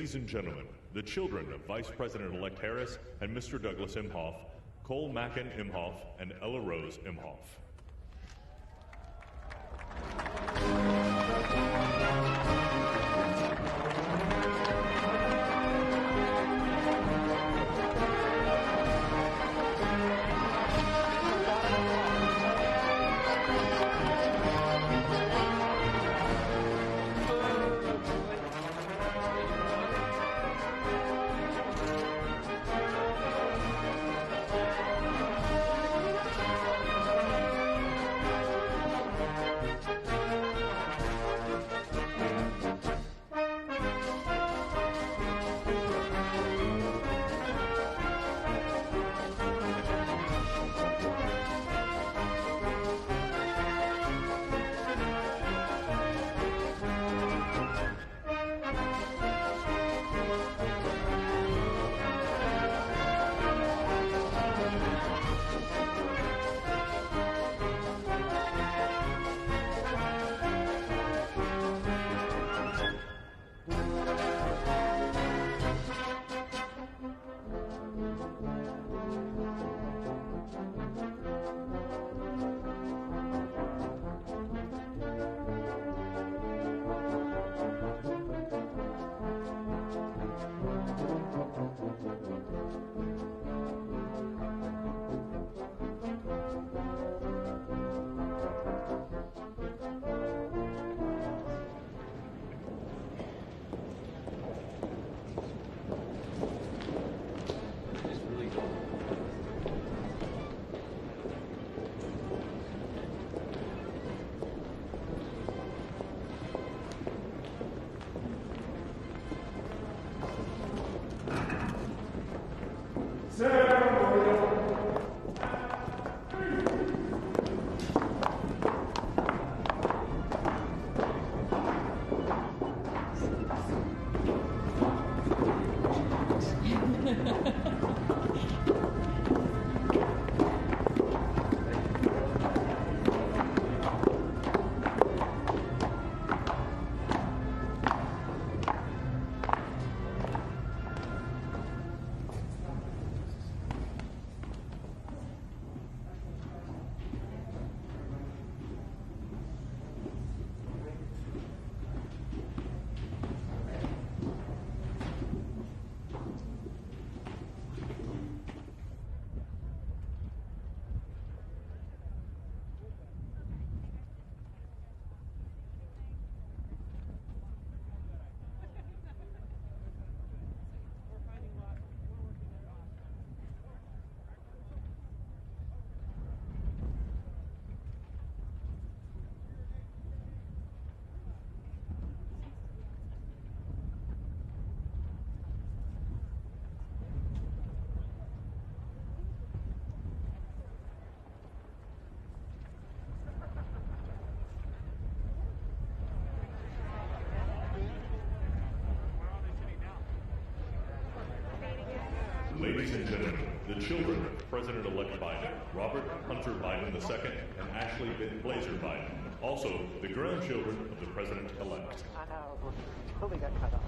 Ladies and gentlemen, the children of Vice President-elect Harris and Mr. Douglas Imhoff, Cole Mackin Imhoff, and Ella Rose Imhoff. Ladies and gentlemen, the children of President-elect Biden, Robert Hunter Biden II and Ashley Blazer Biden, also the grandchildren of the President-elect. We got cut off.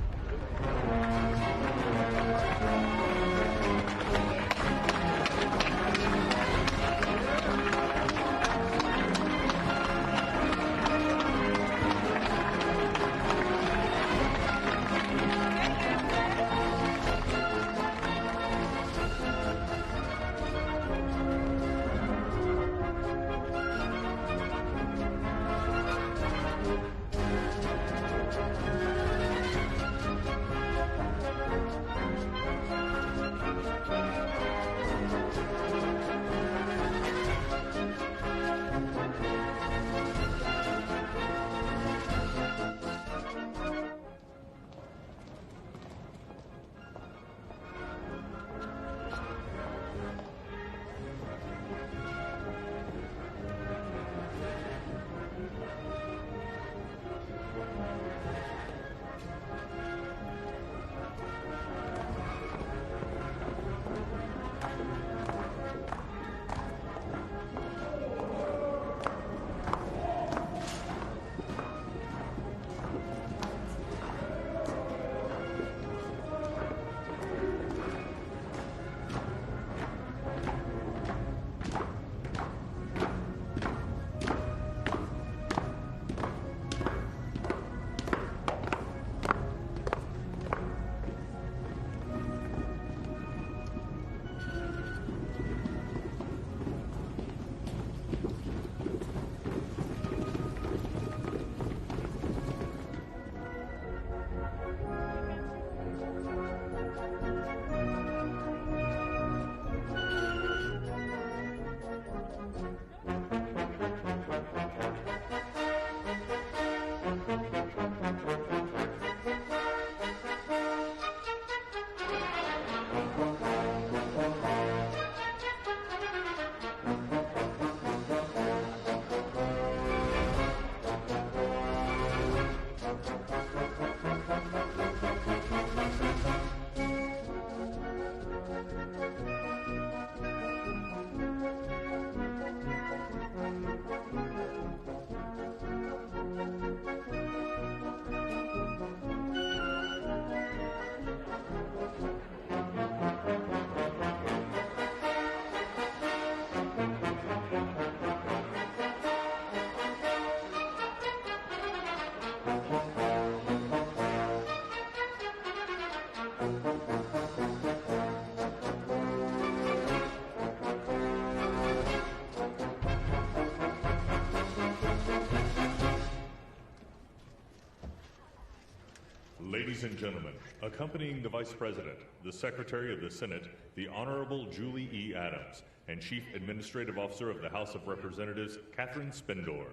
Ladies and gentlemen, accompanying the Vice President, the Secretary of the Senate, the Honorable Julie E. Adams, and Chief Administrative Officer of the House of Representatives, Catherine Spindor.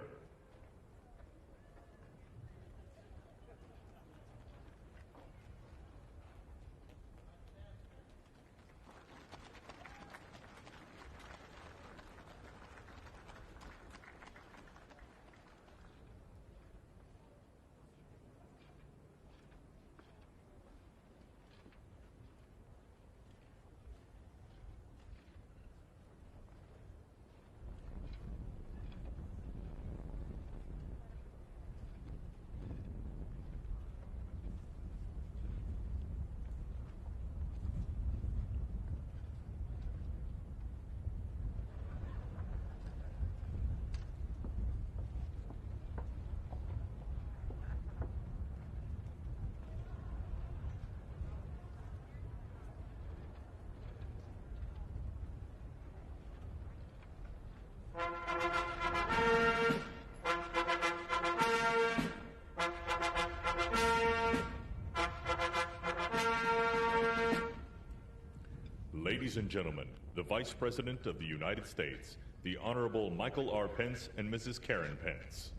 Ladies and gentlemen, the Vice President of the United States, the Honorable Michael R. Pence and Mrs. Karen Pence.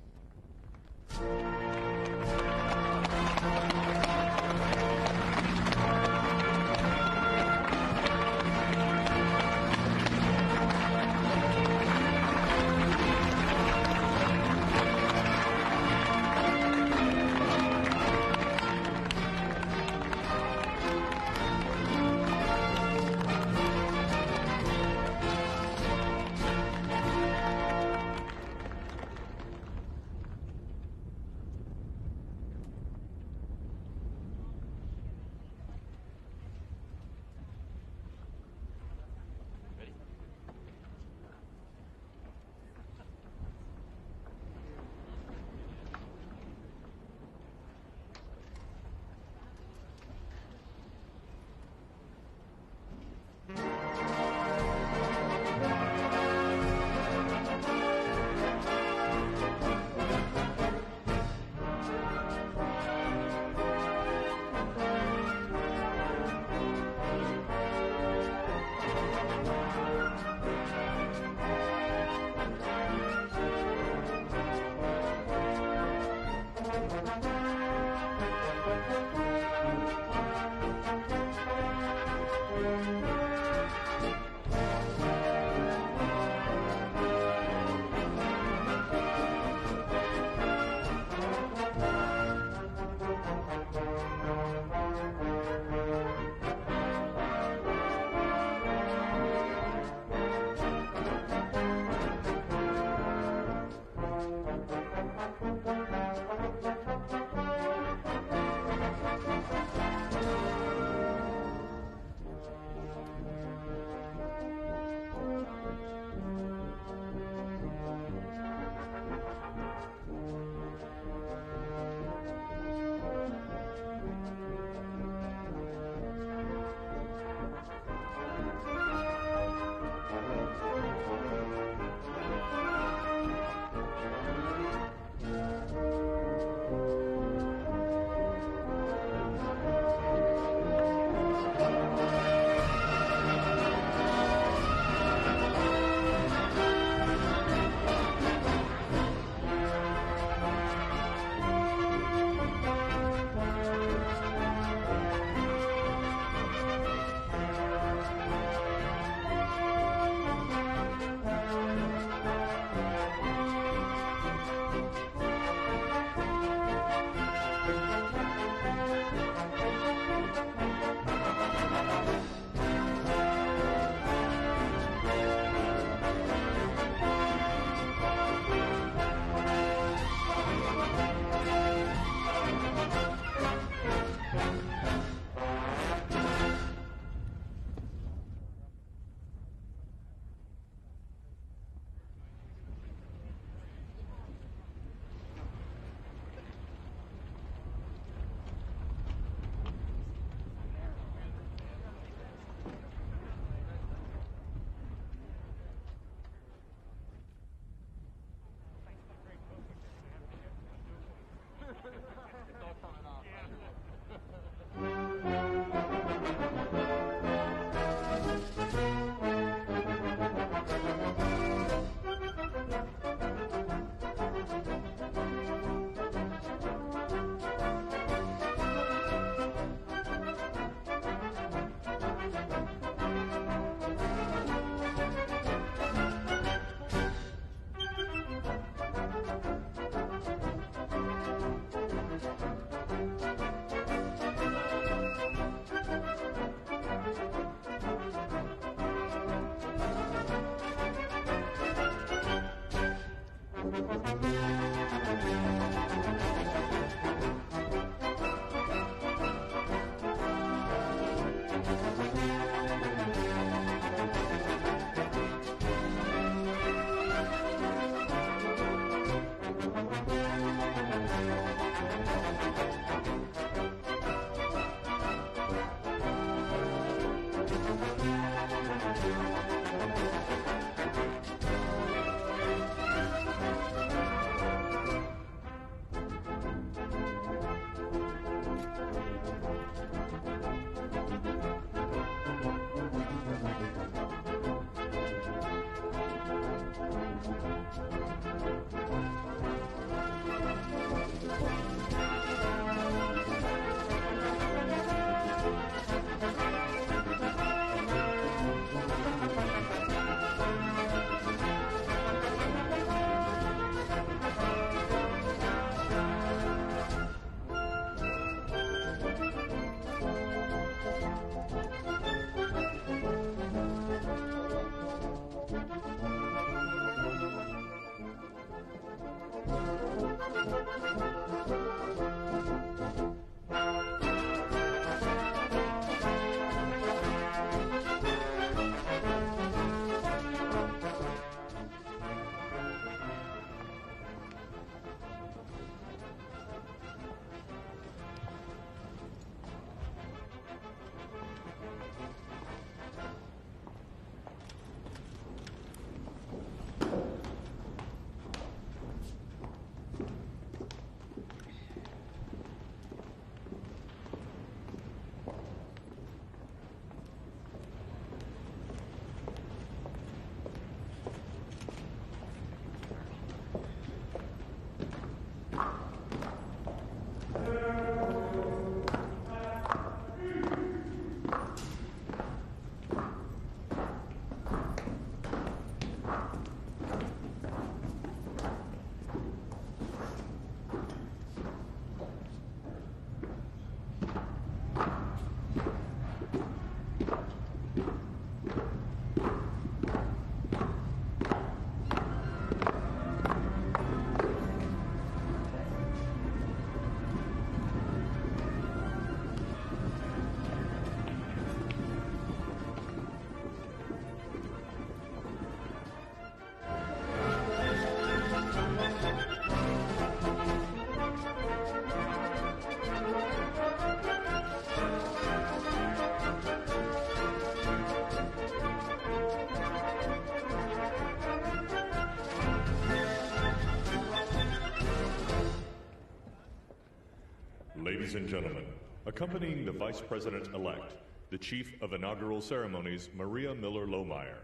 Ladies and gentlemen, accompanying the Vice President-elect, the Chief of Inaugural Ceremonies, Maria Miller-Lohmeyer,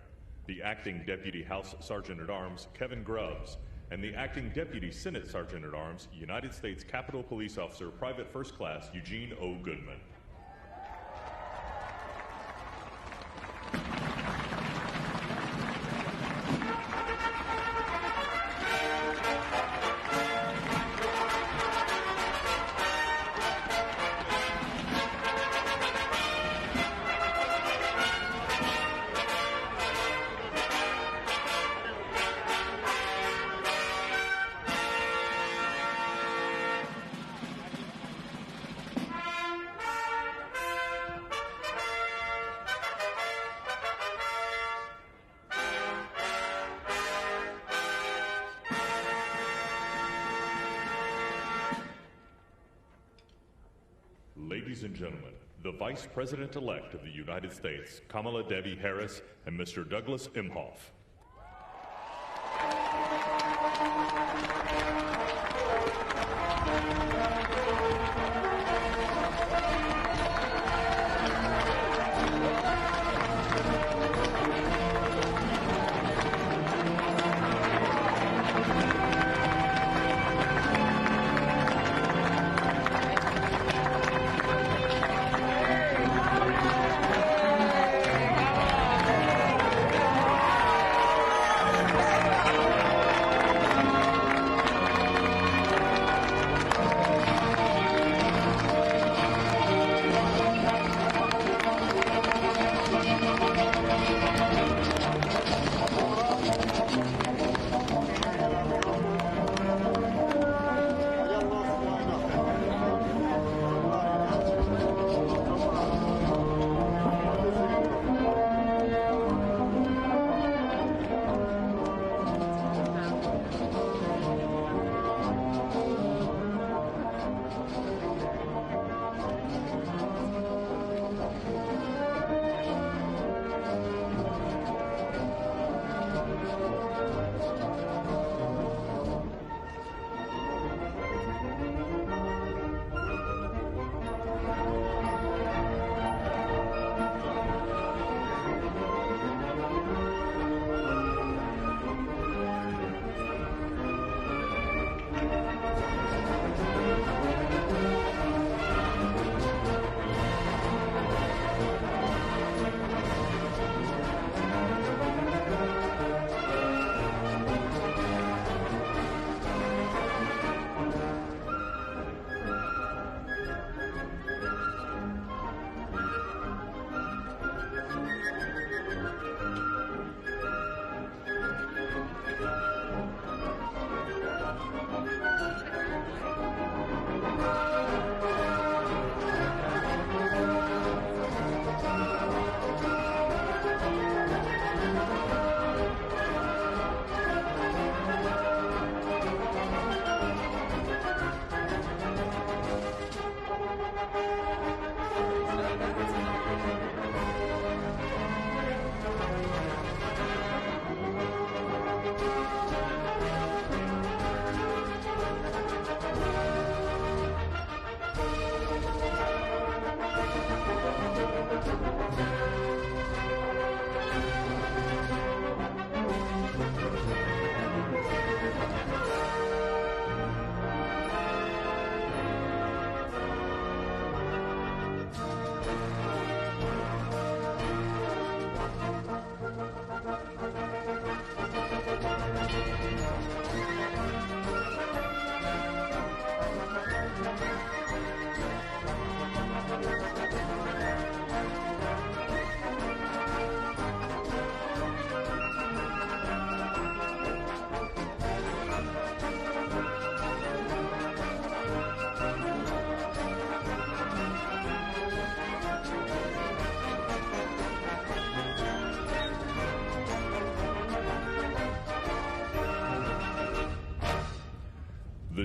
the Acting Deputy House Sergeant-at-Arms, Kevin Grubbs, and the Acting Deputy Senate Sergeant-at-Arms, United States Capitol Police Officer, Private First Class Eugene O. Goodman. Ladies and gentlemen, the Vice President-elect of the United States, Kamala Devi Harris, and Mr. Douglas Emhoff.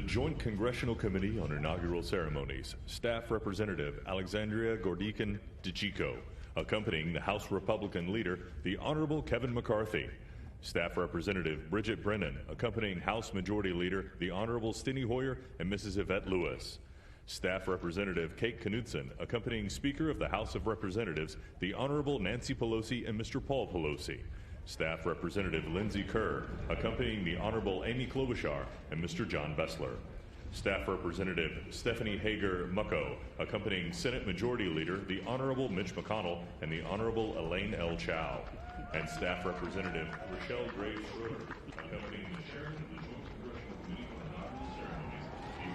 The Joint Congressional Committee on Inaugural Ceremonies, Staff Representative Alexandria Gordikan-DeChico, accompanying the House Republican Leader, the Honorable Kevin McCarthy. Staff Representative Bridget Brennan, accompanying House Majority Leader, the Honorable Steny Hoyer and Mrs. Yvette Lewis. Staff Representative Kate Knudsen, accompanying Speaker of the House of Representatives, the Honorable Nancy Pelosi and Mr. Paul Pelosi. Staff Representative Lindsey Kerr, accompanying the Honorable Amy Klobuchar and Mr. John Bessler. Staff Representative Stephanie Hager-Mucko, accompanying Senate Majority Leader, the Honorable Mitch McConnell and the Honorable Elaine L. Chao. And Staff Representative Rochelle Graves Schroeder, accompanying the Chairman of the Joint Congressional Committee on Inaugural Ceremonies, the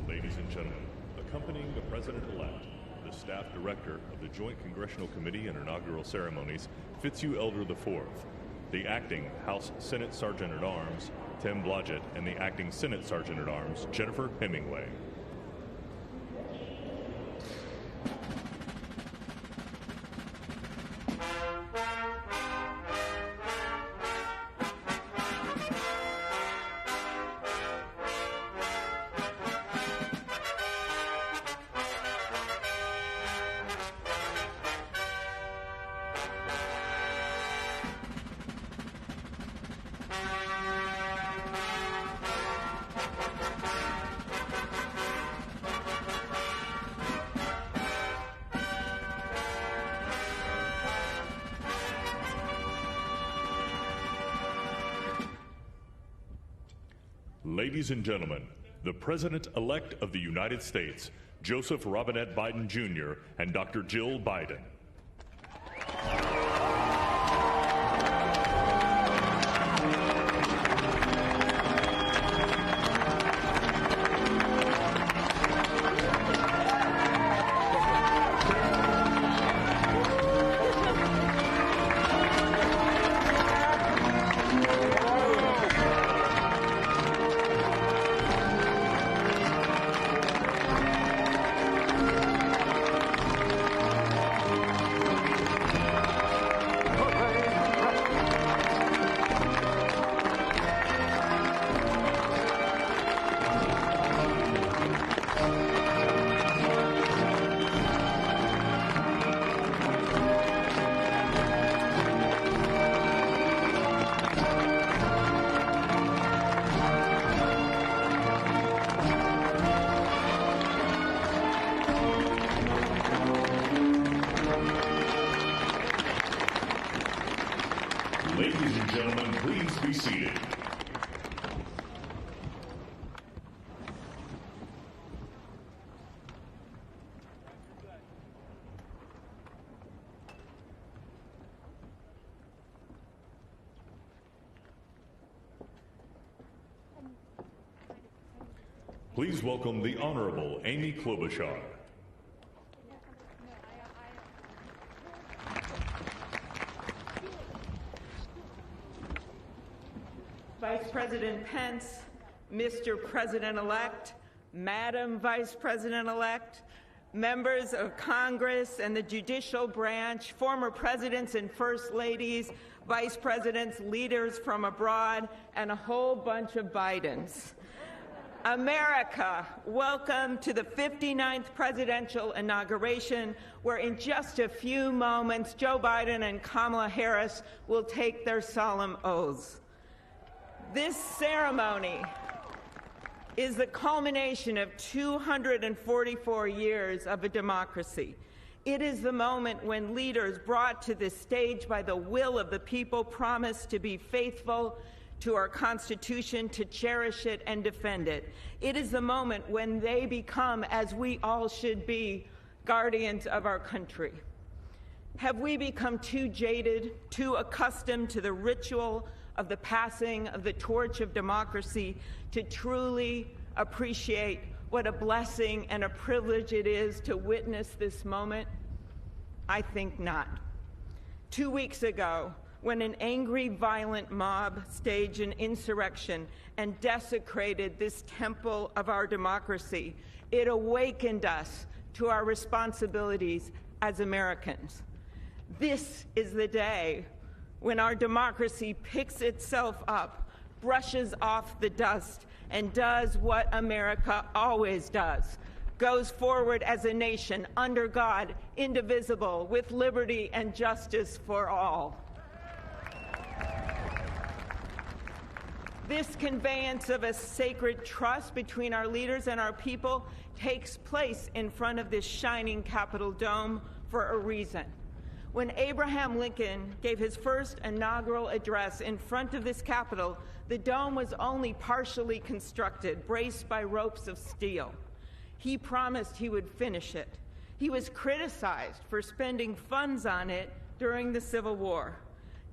Ladies and gentlemen, accompanying the President-elect, the Staff Director of the Joint Congressional Committee on Inaugural Ceremonies, Fitzhugh Elder IV, the Acting House Senate Sergeant-at-Arms, Tim Blodgett, and the Acting Senate Sergeant-at-Arms, Jennifer Hemingway. Ladies and gentlemen, the President-elect of the United States, Joseph Robinette Biden Jr., and Dr. Jill Biden. Ladies and gentlemen, please be seated. Please welcome the Honorable Amy Klobuchar. Vice President Pence, Mr. President-elect, Madam Vice President-elect, members of Congress and the judicial branch, former presidents and first ladies, vice presidents, leaders from abroad, and a whole bunch of Bidens. America, welcome to the 59th presidential inauguration, where in just a few moments, Joe Biden and Kamala Harris will take their solemn oaths. This ceremony is the culmination of 244 years of a democracy. It is the moment when leaders brought to this stage by the will of the people promise to be faithful to our Constitution, to cherish it and defend it. It is the moment when they become, as we all should be, guardians of our country. Have we become too jaded, too accustomed to the ritual of the passing of the torch of democracy to truly appreciate what a blessing and a privilege it is to witness this moment? I think not. 2 weeks ago, when an angry, violent mob staged an insurrection and desecrated this temple of our democracy, it awakened us to our responsibilities as Americans. This is the day when our democracy picks itself up, brushes off the dust, and does what America always does: goes forward as a nation under God, indivisible, with liberty and justice for all. This conveyance of a sacred trust between our leaders and our people takes place in front of this shining Capitol dome for a reason. When Abraham Lincoln gave his first inaugural address in front of this Capitol, the dome was only partially constructed, braced by ropes of steel. He promised he would finish it. He was criticized for spending funds on it during the Civil War.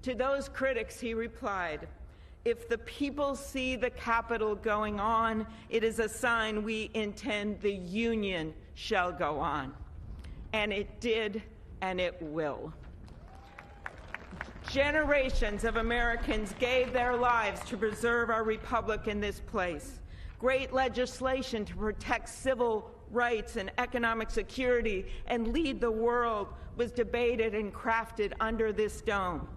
To those critics, he replied, "If the people see the Capitol going on, it is a sign we intend the Union shall go on." And it did, and it will. Generations of Americans gave their lives to preserve our republic in this place. Great legislation to protect civil rights and economic security and lead the world was debated and crafted under this dome.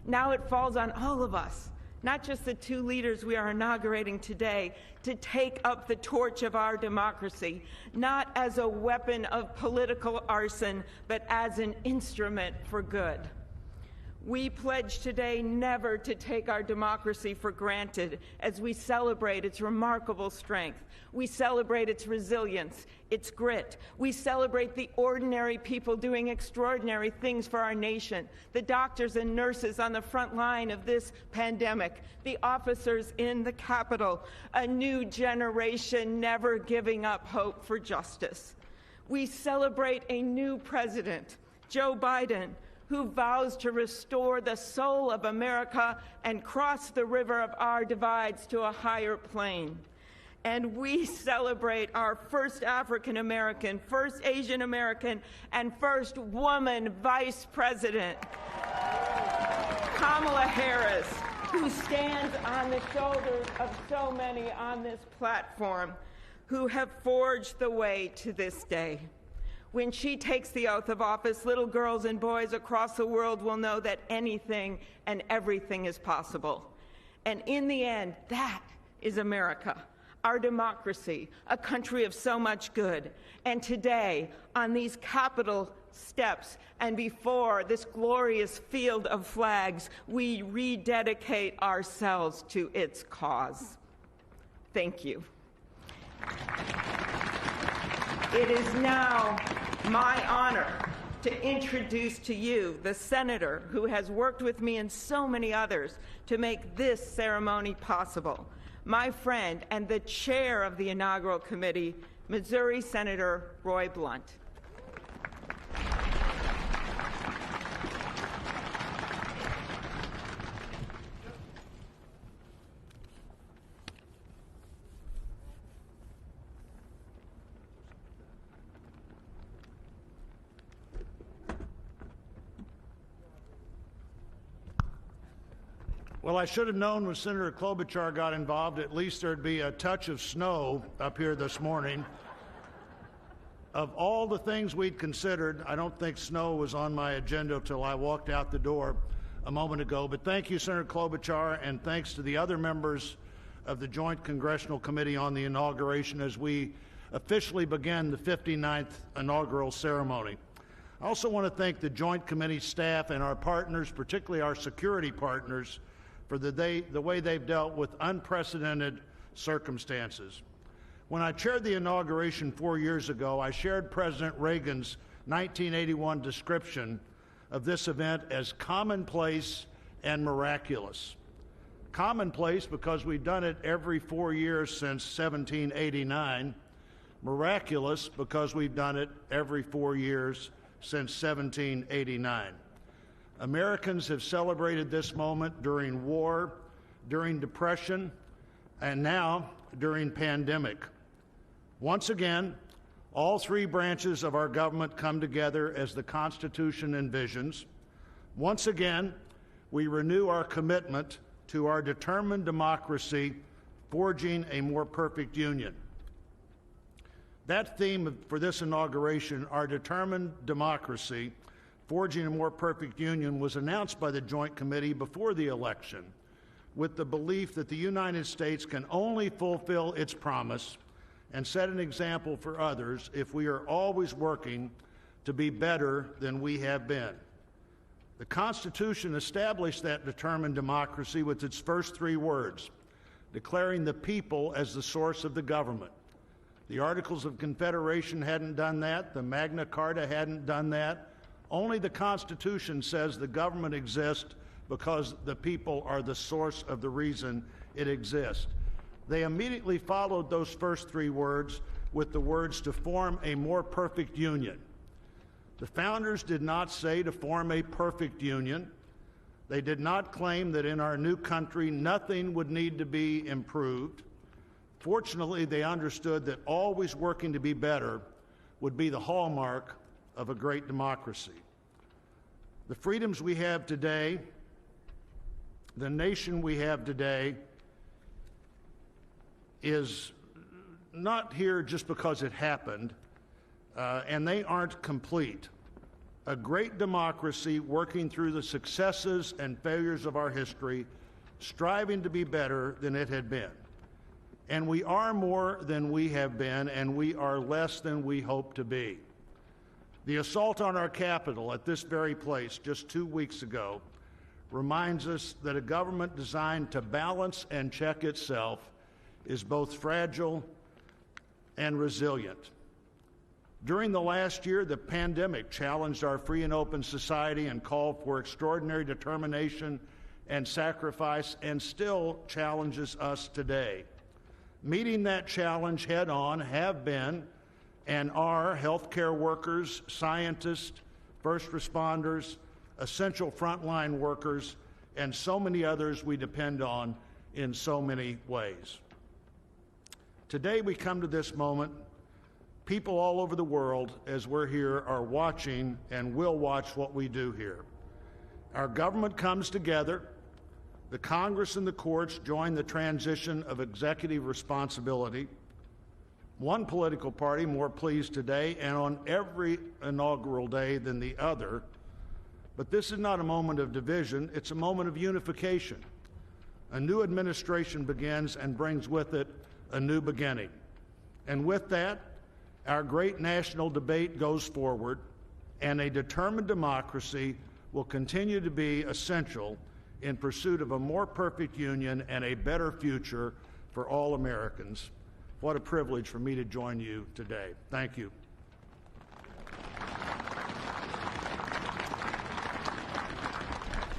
Now it falls on all of us, not just the two leaders we are inaugurating today, to take up the torch of our democracy, not as a weapon of political arson, but as an instrument for good. We pledge today never to take our democracy for granted as we celebrate its remarkable strength. We celebrate its resilience, its grit. We celebrate the ordinary people doing extraordinary things for our nation, the doctors and nurses on the front line of this pandemic, the officers in the Capitol, a new generation never giving up hope for justice. We celebrate a new president, Joe Biden, who vows to restore the soul of America and cross the river of our divides to a higher plane. And we celebrate our first African American, first Asian American, and first woman vice president, Kamala Harris, who stands on the shoulders of so many on this platform who have forged the way to this day. When she takes the oath of office, little girls and boys across the world will know that anything and everything is possible. And in the end, that is America, our democracy, a country of so much good. And today, on these Capitol steps and before this glorious field of flags, we rededicate ourselves to its cause. Thank you. It is now my honor to introduce to you the senator who has worked with me and so many others to make this ceremony possible, my friend and the chair of the inaugural committee, Missouri Senator Roy Blunt. Well, I should have known when Senator Klobuchar got involved, at least there'd be a touch of snow up here this morning. Of all the things we'd considered, I don't think snow was on my agenda until I walked out the door a moment ago. But thank you, Senator Klobuchar, and thanks to the other members of the Joint Congressional Committee on the inauguration as we officially begin the 59th inaugural ceremony. I also want to thank the Joint Committee staff and our partners, particularly our security partners, for the way they've dealt with unprecedented circumstances. When I chaired the inauguration 4 years ago, I shared President Reagan's 1981 description of this event as commonplace and miraculous. Commonplace because we've done it every 4 years since 1789. Miraculous because we've done it every 4 years since 1789. Americans have celebrated this moment during war, during depression, and now during pandemic. Once again, all three branches of our government come together as the Constitution envisions. Once again, we renew our commitment to our determined democracy, forging a more perfect union. That theme for this inauguration, our determined democracy, forging a more perfect union, was announced by the Joint Committee before the election with the belief that the United States can only fulfill its promise and set an example for others if we are always working to be better than we have been. The Constitution established that determined democracy with its first three words, declaring the people as the source of the government. The Articles of Confederation hadn't done that. The Magna Carta hadn't done that. Only the Constitution says the government exists because the people are the source of the reason it exists. They immediately followed those first three words with the words to form a more perfect union. The founders did not say to form a perfect union. They did not claim that in our new country nothing would need to be improved. Fortunately, they understood that always working to be better would be the hallmark of a great democracy. The freedoms we have today, the nation we have today, is not here just because it happened, and they aren't complete. A great democracy working through the successes and failures of our history, striving to be better than it had been. And we are more than we have been, and we are less than we hope to be. The assault on our Capitol at this very place just 2 weeks ago reminds us that a government designed to balance and check itself is both fragile and resilient. During the last year, the pandemic challenged our free and open society and called for extraordinary determination and sacrifice, and still challenges us today. Meeting that challenge head on have been and are healthcare workers, scientists, first responders, essential frontline workers, and so many others we depend on in so many ways. Today we come to this moment. People all over the world, as we're here, are watching and will watch what we do here. Our government comes together. The Congress and the courts join the transition of executive responsibility. One political party more pleased today and on every inaugural day than the other. But this is not a moment of division, it's a moment of unification. A new administration begins and brings with it a new beginning. And with that, our great national debate goes forward, and a determined democracy will continue to be essential in pursuit of a more perfect union and a better future for all Americans. What a privilege for me to join you today. Thank you.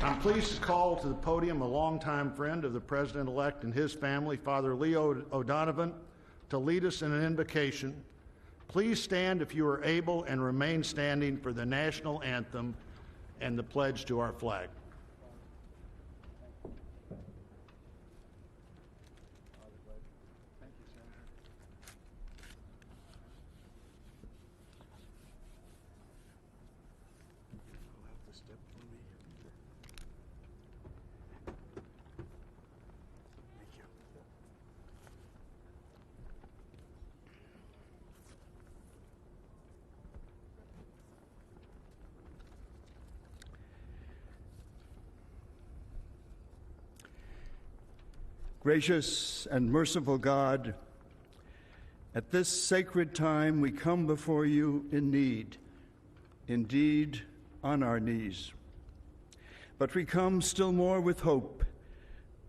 I'm pleased to call to the podium a longtime friend of the President-elect and his family, Father Leo O'Donovan, to lead us in an invocation. Please stand if you are able and remain standing for the National Anthem and the pledge to our flag. Gracious and merciful God, at this sacred time we come before you in need, indeed on our knees. But we come still more with hope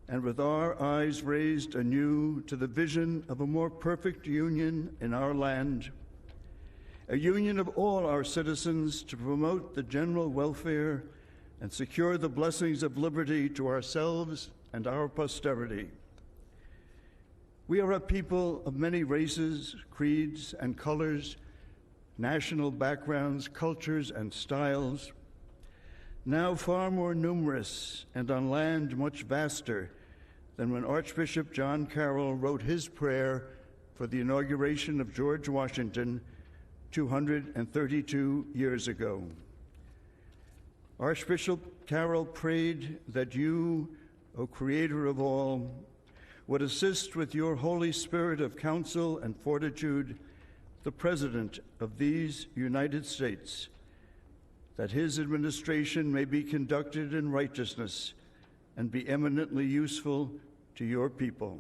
and with our eyes raised anew to the vision of a more perfect union in our land, a union of all our citizens to promote the general welfare and secure the blessings of liberty to ourselves and our posterity. We are a people of many races, creeds, and colors, national backgrounds, cultures, and styles, now far more numerous and on land much vaster than when Archbishop John Carroll wrote his prayer for the inauguration of George Washington 232 years ago. Archbishop Carroll prayed that you, O Creator of all, would assist with your Holy Spirit of counsel and fortitude the President of these United States, that his administration may be conducted in righteousness and be eminently useful to your people.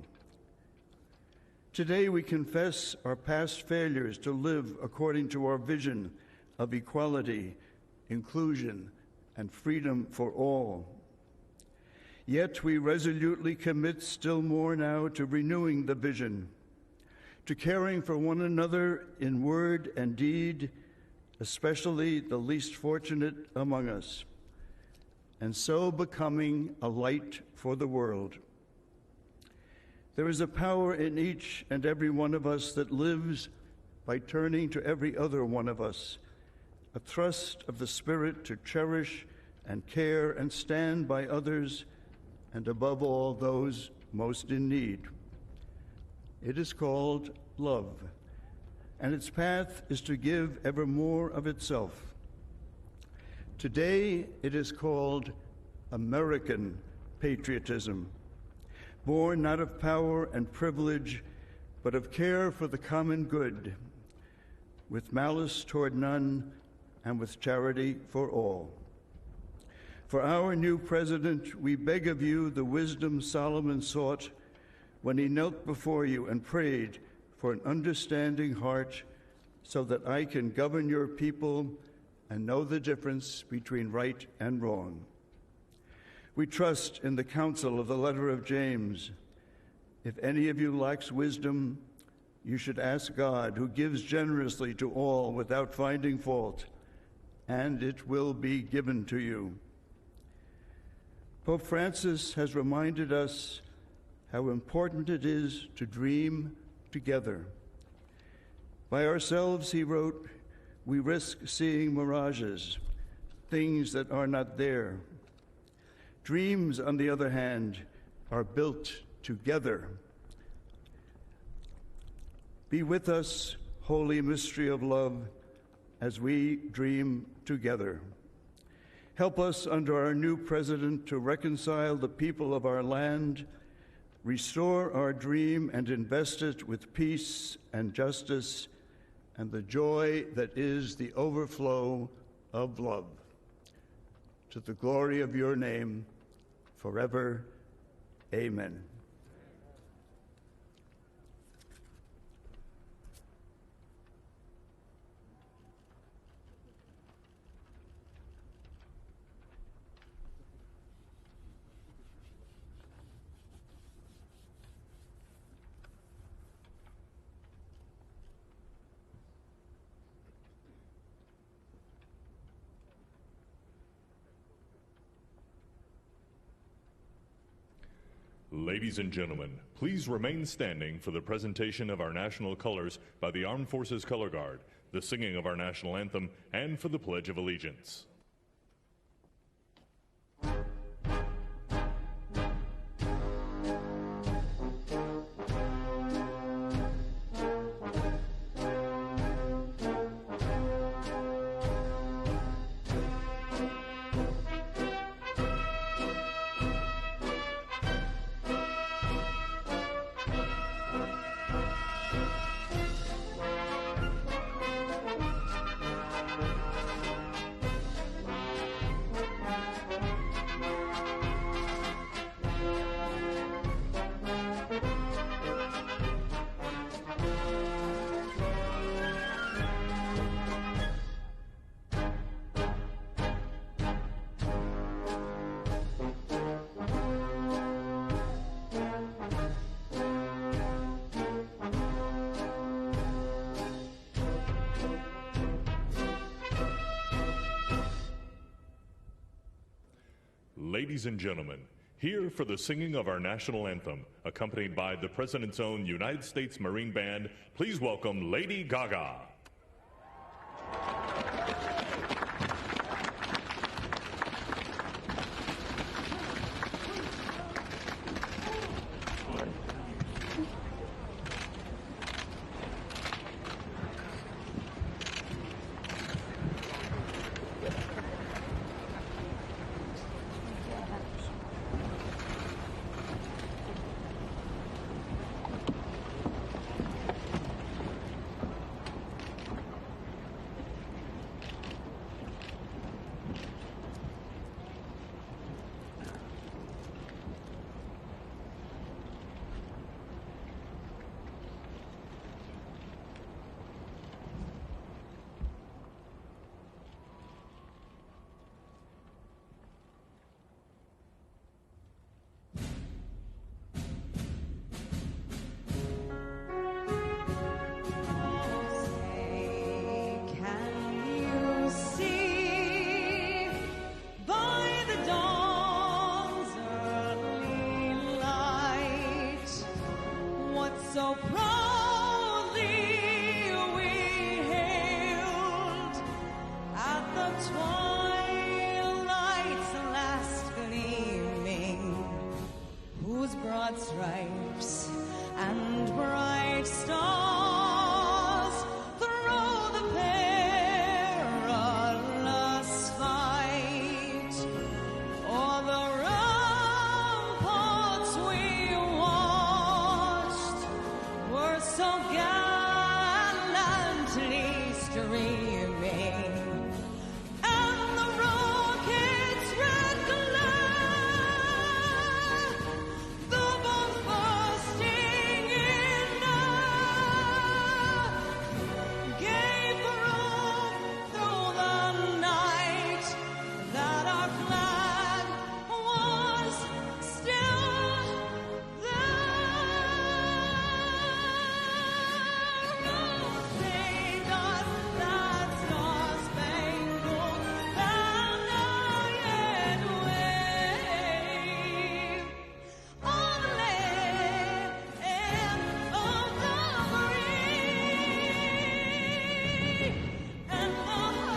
Today we confess our past failures to live according to our vision of equality, inclusion, and freedom for all. Yet we resolutely commit still more now to renewing the vision, to caring for one another in word and deed, especially the least fortunate among us, and so becoming a light for the world. There is a power in each and every one of us that lives by turning to every other one of us, a thrust of the Spirit to cherish and care and stand by others, and above all, those most in need. It is called love, and its path is to give ever more of itself. Today, it is called American patriotism, born not of power and privilege, but of care for the common good, with malice toward none and with charity for all. For our new president, we beg of you the wisdom Solomon sought when he knelt before you and prayed for an understanding heart, so that I can govern your people and know the difference between right and wrong. We trust in the counsel of the letter of James. If any of you lacks wisdom, you should ask God, who gives generously to all without finding fault, and it will be given to you. Pope Francis has reminded us how important it is to dream together. By ourselves, he wrote, we risk seeing mirages, things that are not there. Dreams, on the other hand, are built together. Be with us, holy mystery of love, as we dream together. Help us under our new president to reconcile the people of our land, restore our dream and invest it with peace and justice and the joy that is the overflow of love. To the glory of your name, forever, amen. Ladies and gentlemen, please remain standing for the presentation of our national colors by the Armed Forces Color Guard, the singing of our national anthem, and for the Pledge of Allegiance. ladies and gentlemen, here for the singing of our national anthem, accompanied by the President's own United States Marine Band, please welcome Lady Gaga. So proudly we hailed at the twilight's last gleaming, whose broad stripes and bright stars through the perilous fight o'er the ramparts we watched were so gallantly streaming, and the rocket's red glare, the bombs bursting in air, gave proof through the night that our flag was still there. Sing us that star-spangled banner yet wave on the land of the free and the home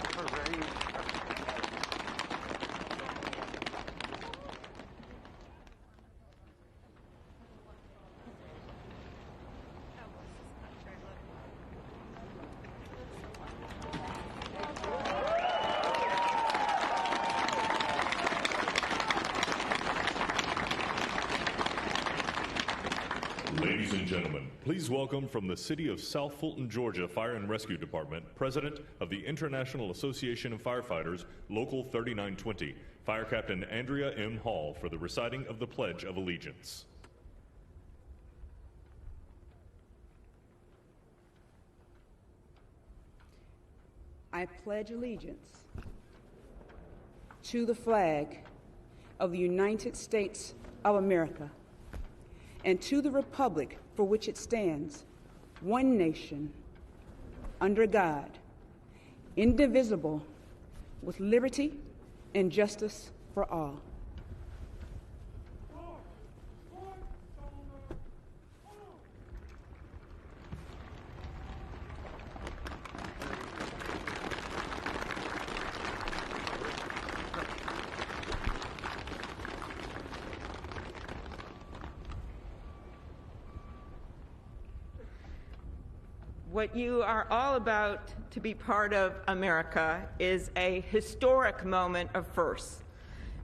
of the brave. Ladies and gentlemen, please welcome from the city of South Fulton, Georgia Fire and Rescue Department, President of the International Association of Firefighters, Local 3920, Fire Captain Andrea M. Hall for the reciting of the Pledge of Allegiance. I pledge allegiance to the flag of the United States of America and to the republic for which it stands, one nation, under God, indivisible, with liberty and justice for all. What you are all about to be part of, America, is a historic moment of firsts.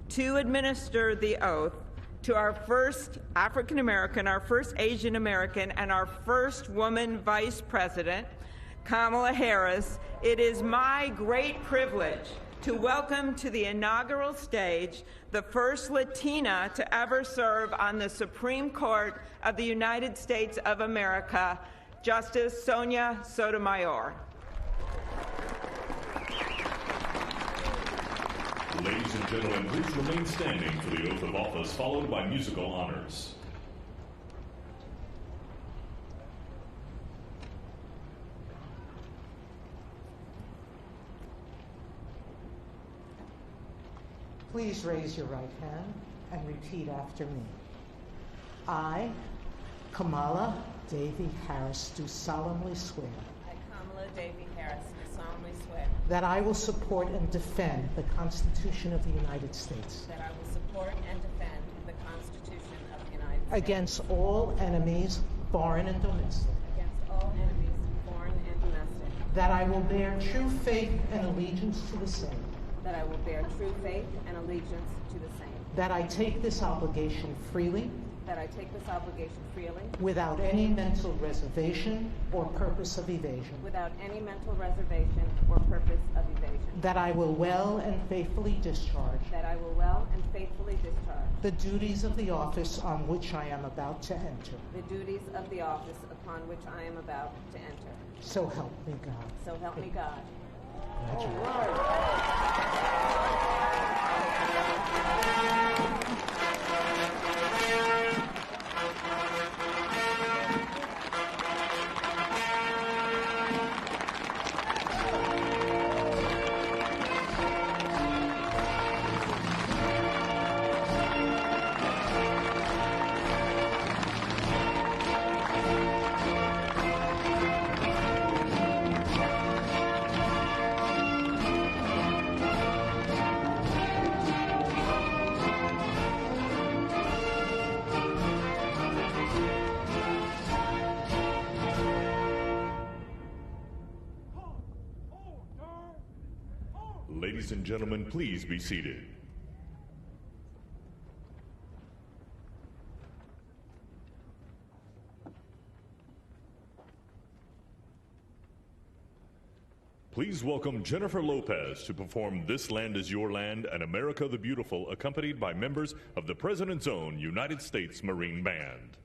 To administer the oath to our first African American, our first Asian American, and our first woman vice president, Kamala Harris, it is my great privilege to welcome to the inaugural stage the first Latina to ever serve on the Supreme Court of the United States of America, Justice Sonia Sotomayor. Ladies and gentlemen, please remain standing for the oath of office, followed by musical honors. Please raise your right hand and repeat after me. I, Kamala Davy Harris, do solemnly swear I, Kamala Davy Harris, do solemnly swear that I will support and defend the Constitution of the United States that I will support and defend the Constitution of the United States against all enemies, foreign and domestic, against all enemies, foreign and domestic, that I will bear true faith and allegiance to the same, that I will bear true faith and allegiance to the same, that I take this obligation freely, that I take this obligation freely, without any mental reservation or purpose of evasion, without any mental reservation or purpose of evasion, that I will well and faithfully discharge that I will well and faithfully discharge the duties of the office on which I am about to enter. the duties of the office upon which I am about to enter. So help me God. So help me God. Ladies and gentlemen, please be seated. Please welcome Jennifer Lopez to perform This Land Is Your Land and America the Beautiful, accompanied by members of the President's own United States Marine Band.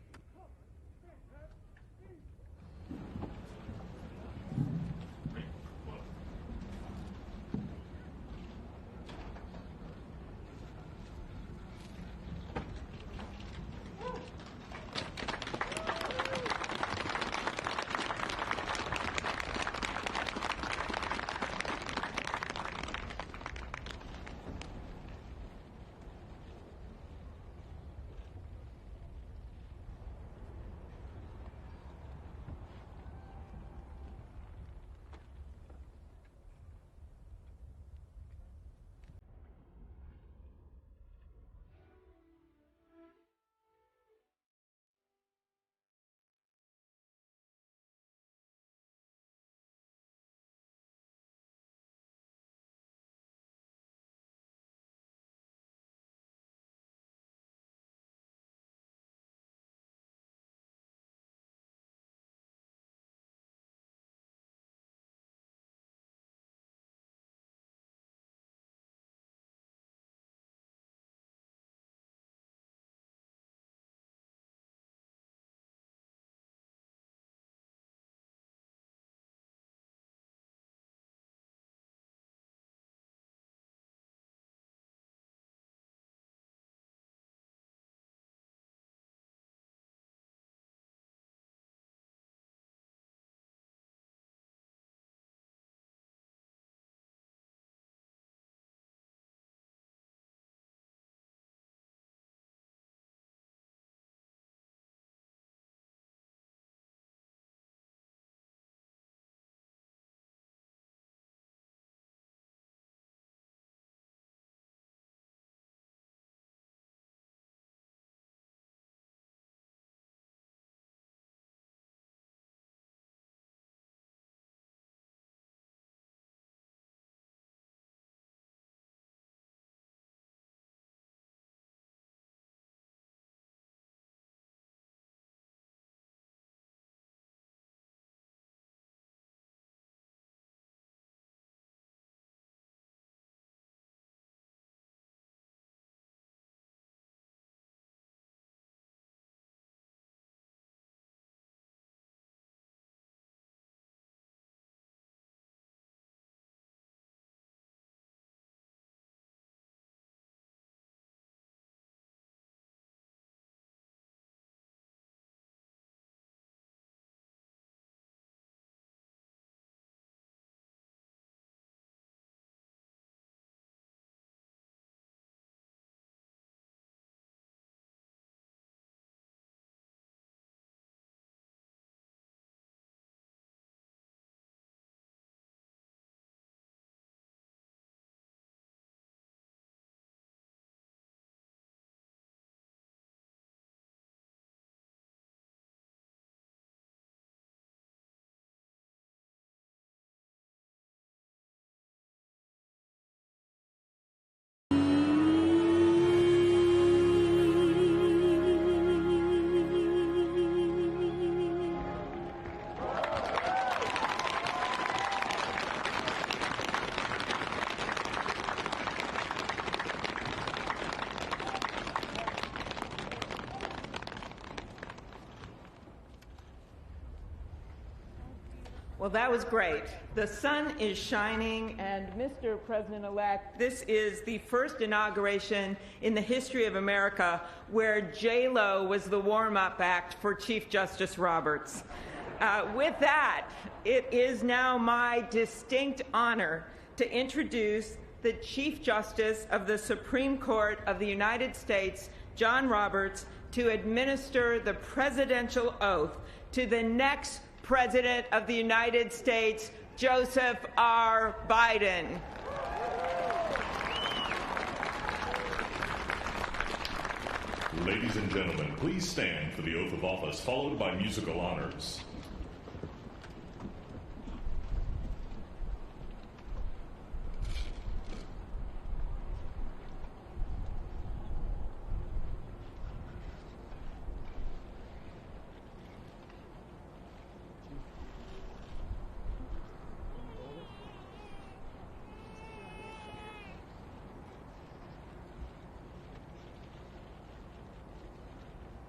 Well, that was great. The sun is shining, and Mr. President-elect, this is the first inauguration in the history of America where J-Lo was the warm-up act for Chief Justice Roberts. With that, it is now my distinct honor to introduce the Chief Justice of the Supreme Court of the United States, John Roberts, to administer the presidential oath to the next President of the United States, Joseph R. Biden. Ladies and gentlemen, please stand for the oath of office, followed by musical honors.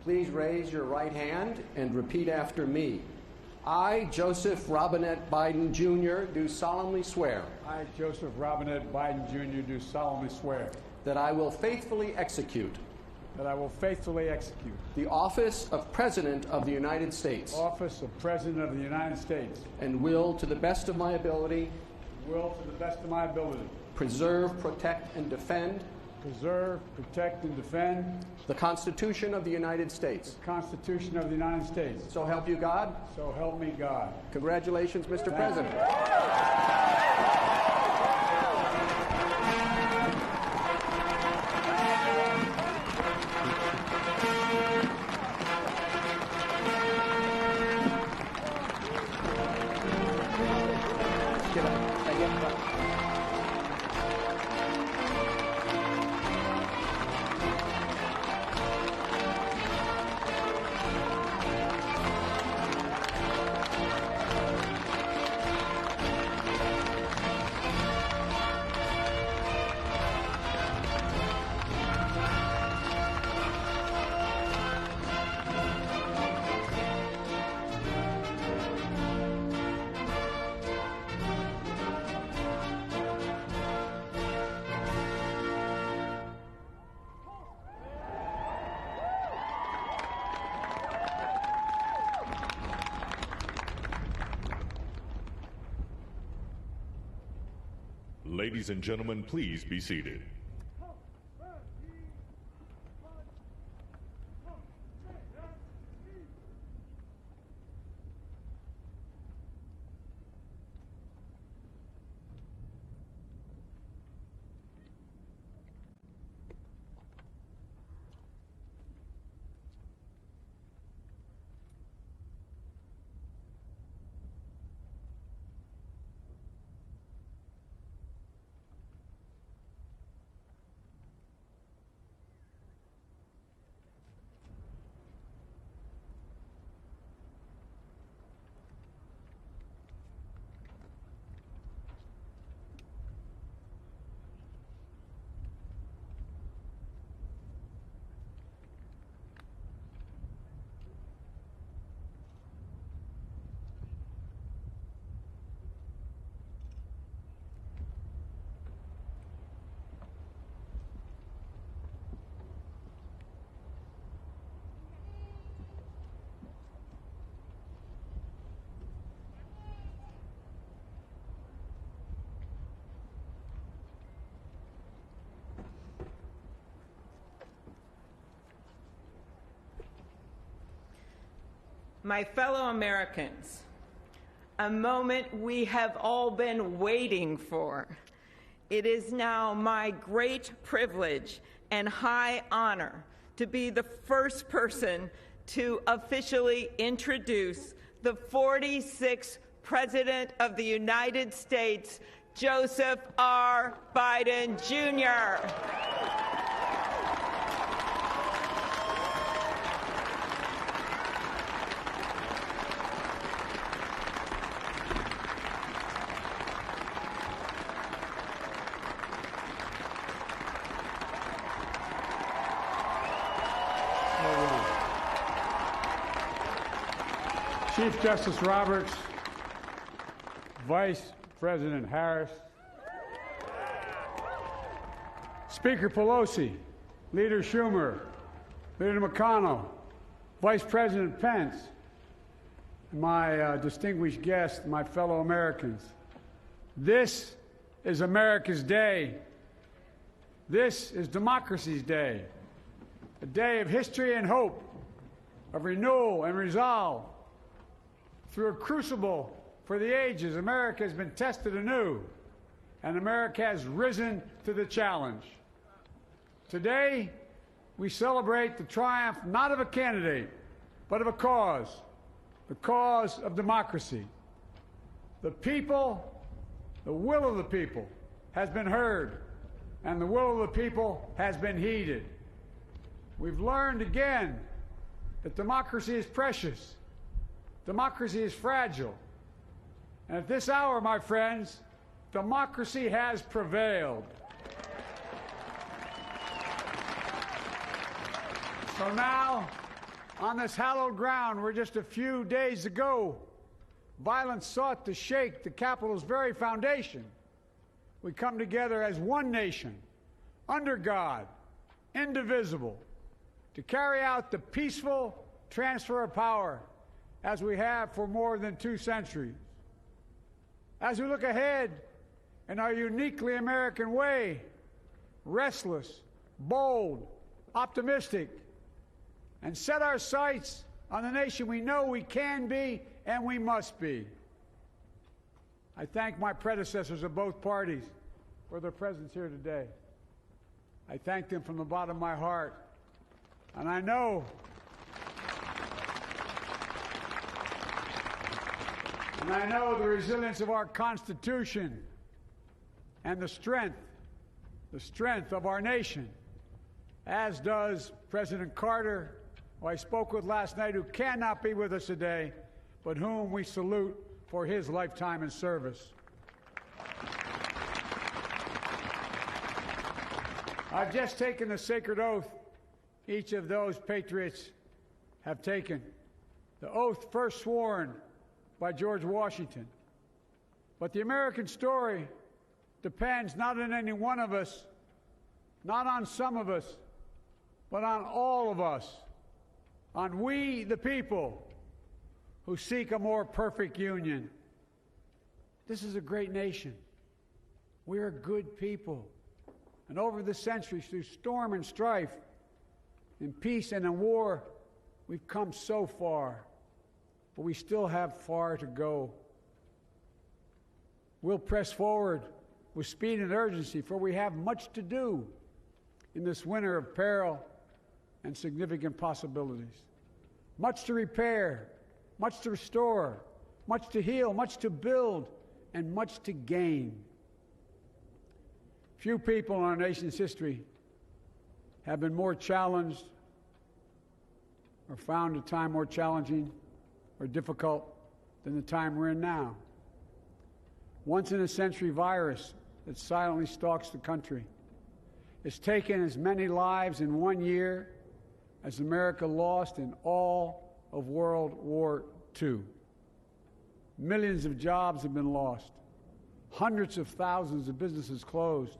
Please raise your right hand and repeat after me. I, Joseph Robinette Biden, Jr., do solemnly swear. I, Joseph Robinette Biden, Jr., do solemnly swear. That I will faithfully execute. That I will faithfully execute. The office of President of the United States. Office of President of the United States. And will, to the best of my ability. Will, to the best of my ability. Preserve, protect, and defend. Preserve, protect, and defend. The Constitution of the United States. The Constitution of the United States. So help you God. So help me God. Congratulations, Mr. President. Ladies and gentlemen, please be seated. My fellow Americans, a moment we have all been waiting for. It is now my great privilege and high honor to be the first person to officially introduce the 46th President of the United States, Joseph R. Biden, Jr. Chief Justice Roberts, Vice President Harris, Speaker Pelosi, Leader Schumer, Leader McConnell, Vice President Pence, and my distinguished guests, my fellow Americans. This is America's day. This is democracy's day, a day of history and hope, of renewal and resolve. Through a crucible for the ages, America has been tested anew, and America has risen to the challenge. Today, we celebrate the triumph not of a candidate, but of a cause, the cause of democracy. The people, the will of the people, has been heard, and the will of the people has been heeded. We've learned again that democracy is precious, democracy is fragile, and at this hour, my friends, democracy has prevailed. So now, on this hallowed ground where just a few days ago, violence sought to shake the Capitol's very foundation, we come together as one nation, under God, indivisible, to carry out the peaceful transfer of power as we have for more than 2 centuries. As we look ahead in our uniquely American way, restless, bold, optimistic, and set our sights on the nation we know we can be and we must be. I thank my predecessors of both parties for their presence here today. I thank them from the bottom of my heart. And I know the resilience of our Constitution and the strength of our nation, as does President Carter, who I spoke with last night, who cannot be with us today, but whom we salute for his lifetime in service. I've just taken the sacred oath each of those patriots have taken, the oath first sworn by George Washington. But the American story depends not on any one of us, not on some of us, but on all of us, on we, the people, who seek a more perfect union. This is a great nation. We are good people. And over the centuries, through storm and strife, in peace and in war, we've come so far. But we still have far to go. We'll press forward with speed and urgency, for we have much to do in this winter of peril and significant possibilities. Much to repair, much to restore, much to heal, much to build, and much to gain. Few people in our nation's history have been more challenged or found a time more challenging or difficult than the time we're in now. Once-in-a-century virus that silently stalks the country. It's taken as many lives in 1 year as America lost in all of World War II. Millions of jobs have been lost. Hundreds of thousands of businesses closed.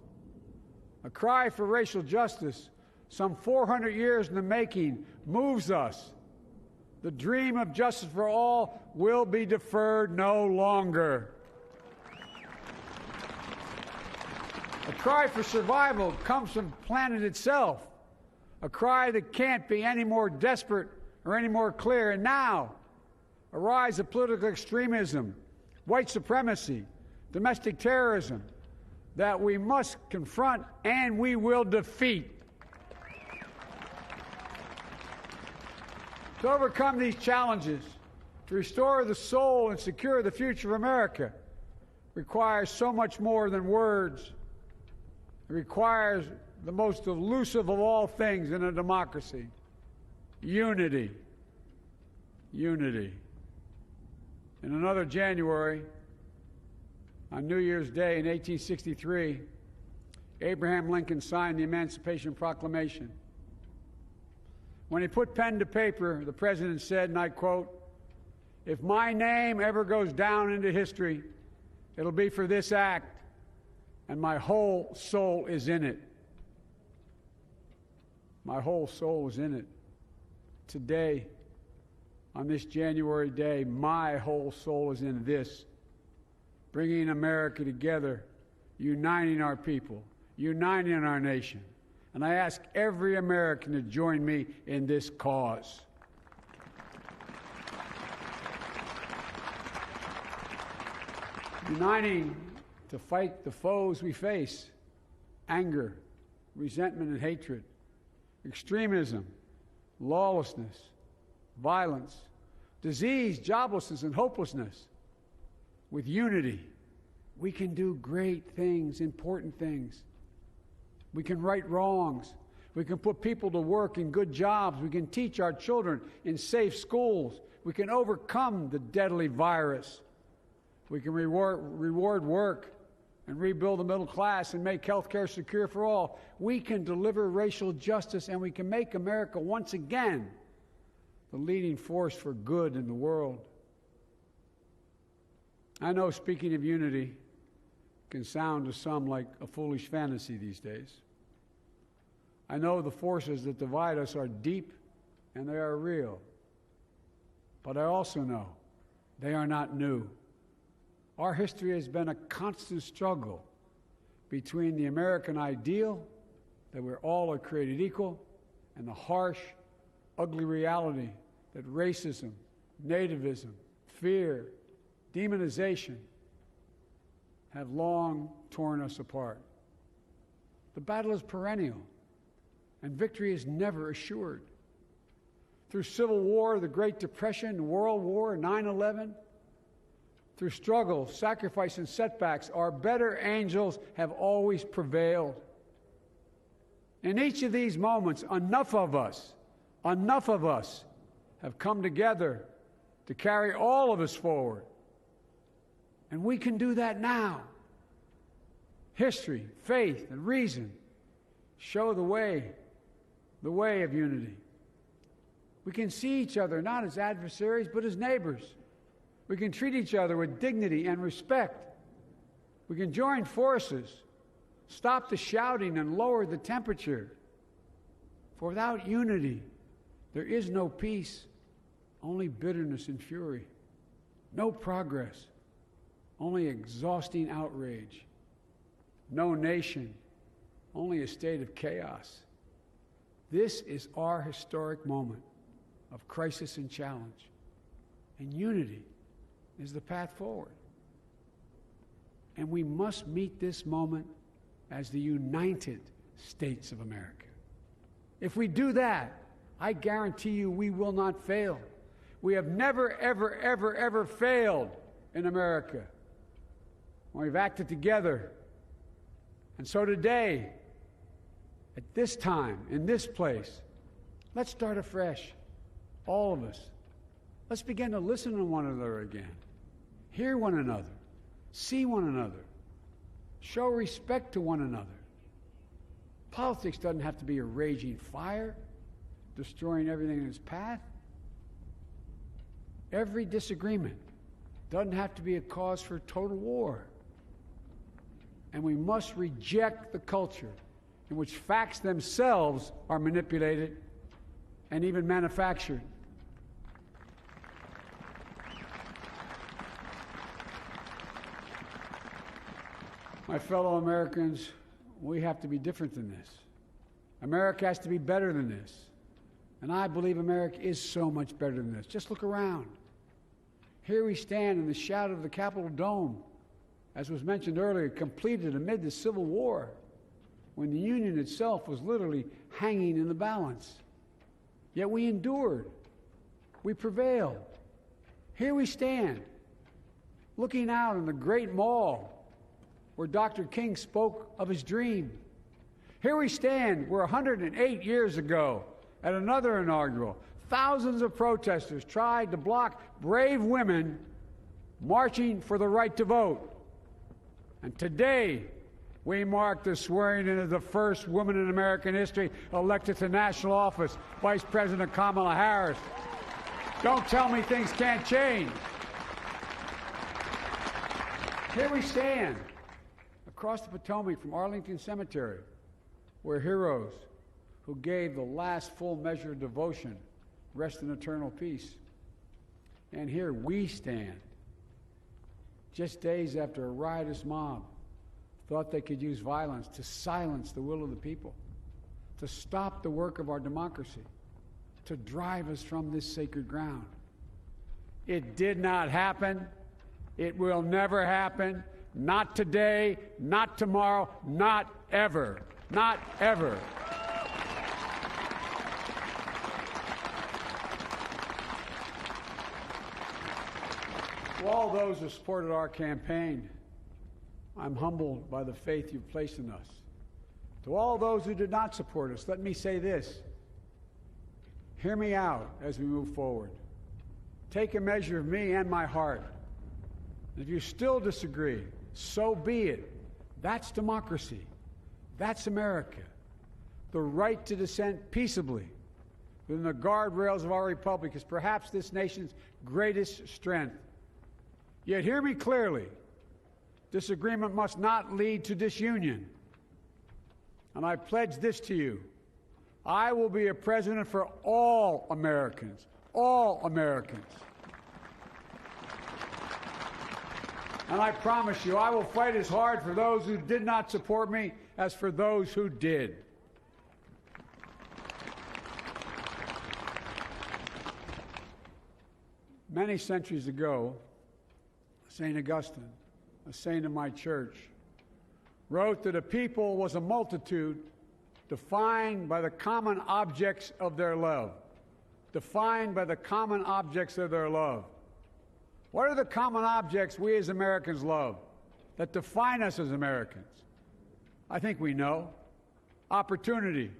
A cry for racial justice, some 400 years in the making, moves us. The dream of justice for all will be deferred no longer. A cry for survival comes from the planet itself, a cry that can't be any more desperate or any more clear. And now, a rise of political extremism, white supremacy, domestic terrorism, that we must confront and we will defeat. To overcome these challenges, to restore the soul and secure the future of America, requires so much more than words. It requires the most elusive of all things in a democracy: unity. Unity. In another January, on New Year's Day in 1863, Abraham Lincoln signed the Emancipation Proclamation. When he put pen to paper, the president said, and I quote, "If my name ever goes down into history, It'll be for this act, and my whole soul is in it. My whole soul is in it. Today, on this January day, my whole soul is in this, bringing America together, uniting our people, uniting our nation. And I ask every American to join me in this cause. Uniting to fight the foes we face: anger, resentment and hatred, extremism, lawlessness, violence, disease, joblessness, and hopelessness. With unity, we can do great things, important things. We can right wrongs. We can put people to work in good jobs. We can teach our children in safe schools. We can overcome the deadly virus. We can reward work and rebuild the middle class and make health care secure for all. We can deliver racial justice, and we can make America once again the leading force for good in the world. I know speaking of unity can sound to some like a foolish fantasy these days. I know the forces that divide us are deep and they are real. But I also know they are not new. Our history has been a constant struggle between the American ideal that we're all are created equal and the harsh, ugly reality that racism, nativism, fear, demonization have long torn us apart. The battle is perennial, and victory is never assured. Through Civil War, the Great Depression, World War, 9/11, through struggle, sacrifice, and setbacks, our better angels have always prevailed. In each of these moments, enough of us have come together to carry all of us forward. And we can do that now. History, faith, and reason show the way of unity. We can see each other not as adversaries, but as neighbors. We can treat each other with dignity and respect. We can join forces, stop the shouting, and lower the temperature. For without unity, there is no peace, only bitterness and fury. No progress, only exhausting outrage. No nation, only a state of chaos. This is our historic moment of crisis and challenge, and unity is the path forward. And we must meet this moment as the United States of America. If we do that, I guarantee you we will not fail. We have never, ever, ever, ever failed in America when we've acted together. And so today, at this time, in this place, let's start afresh, all of us. Let's begin to listen to one another again, hear one another, see one another, show respect to one another. Politics doesn't have to be a raging fire, destroying everything in its path. Every disagreement doesn't have to be a cause for total war. And we must reject the culture in which facts themselves are manipulated and even manufactured. My fellow Americans, we have to be different than this. America has to be better than this. And I believe America is so much better than this. Just look around. Here we stand in the shadow of the Capitol Dome, as was mentioned earlier, completed amid the Civil War, when the Union itself was literally hanging in the balance. Yet we endured. We prevailed. Here we stand, looking out on the great mall where Dr. King spoke of his dream. Here we stand where 108 years ago, at another inaugural, thousands of protesters tried to block brave women marching for the right to vote. And today, we mark the swearing in of the first woman in American history elected to national office, Vice President Kamala Harris. Don't tell me things can't change. Here we stand across the Potomac from Arlington Cemetery, where heroes who gave the last full measure of devotion rest in eternal peace. And here we stand, just days after a riotous mob thought they could use violence to silence the will of the people, to stop the work of our democracy, to drive us from this sacred ground. It did not happen. It will never happen. Not today, not tomorrow, not ever. Not ever. To all those who supported our campaign, I'm humbled by the faith you've placed in us. To all those who did not support us, let me say this. Hear me out as we move forward. Take a measure of me and my heart. If you still disagree, so be it. That's democracy. That's America. The right to dissent peaceably within the guardrails of our republic is perhaps this nation's greatest strength. Yet hear me clearly. Disagreement must not lead to disunion. And I pledge this to you. I will be a president for all Americans. All Americans. And I promise you, I will fight as hard for those who did not support me as for those who did. Many centuries ago, St. Augustine, a saint of my church, wrote that a people was a multitude defined by the common objects of their love. Defined by the common objects of their love. What are the common objects we as Americans love that define us as Americans? I think we know. Opportunity,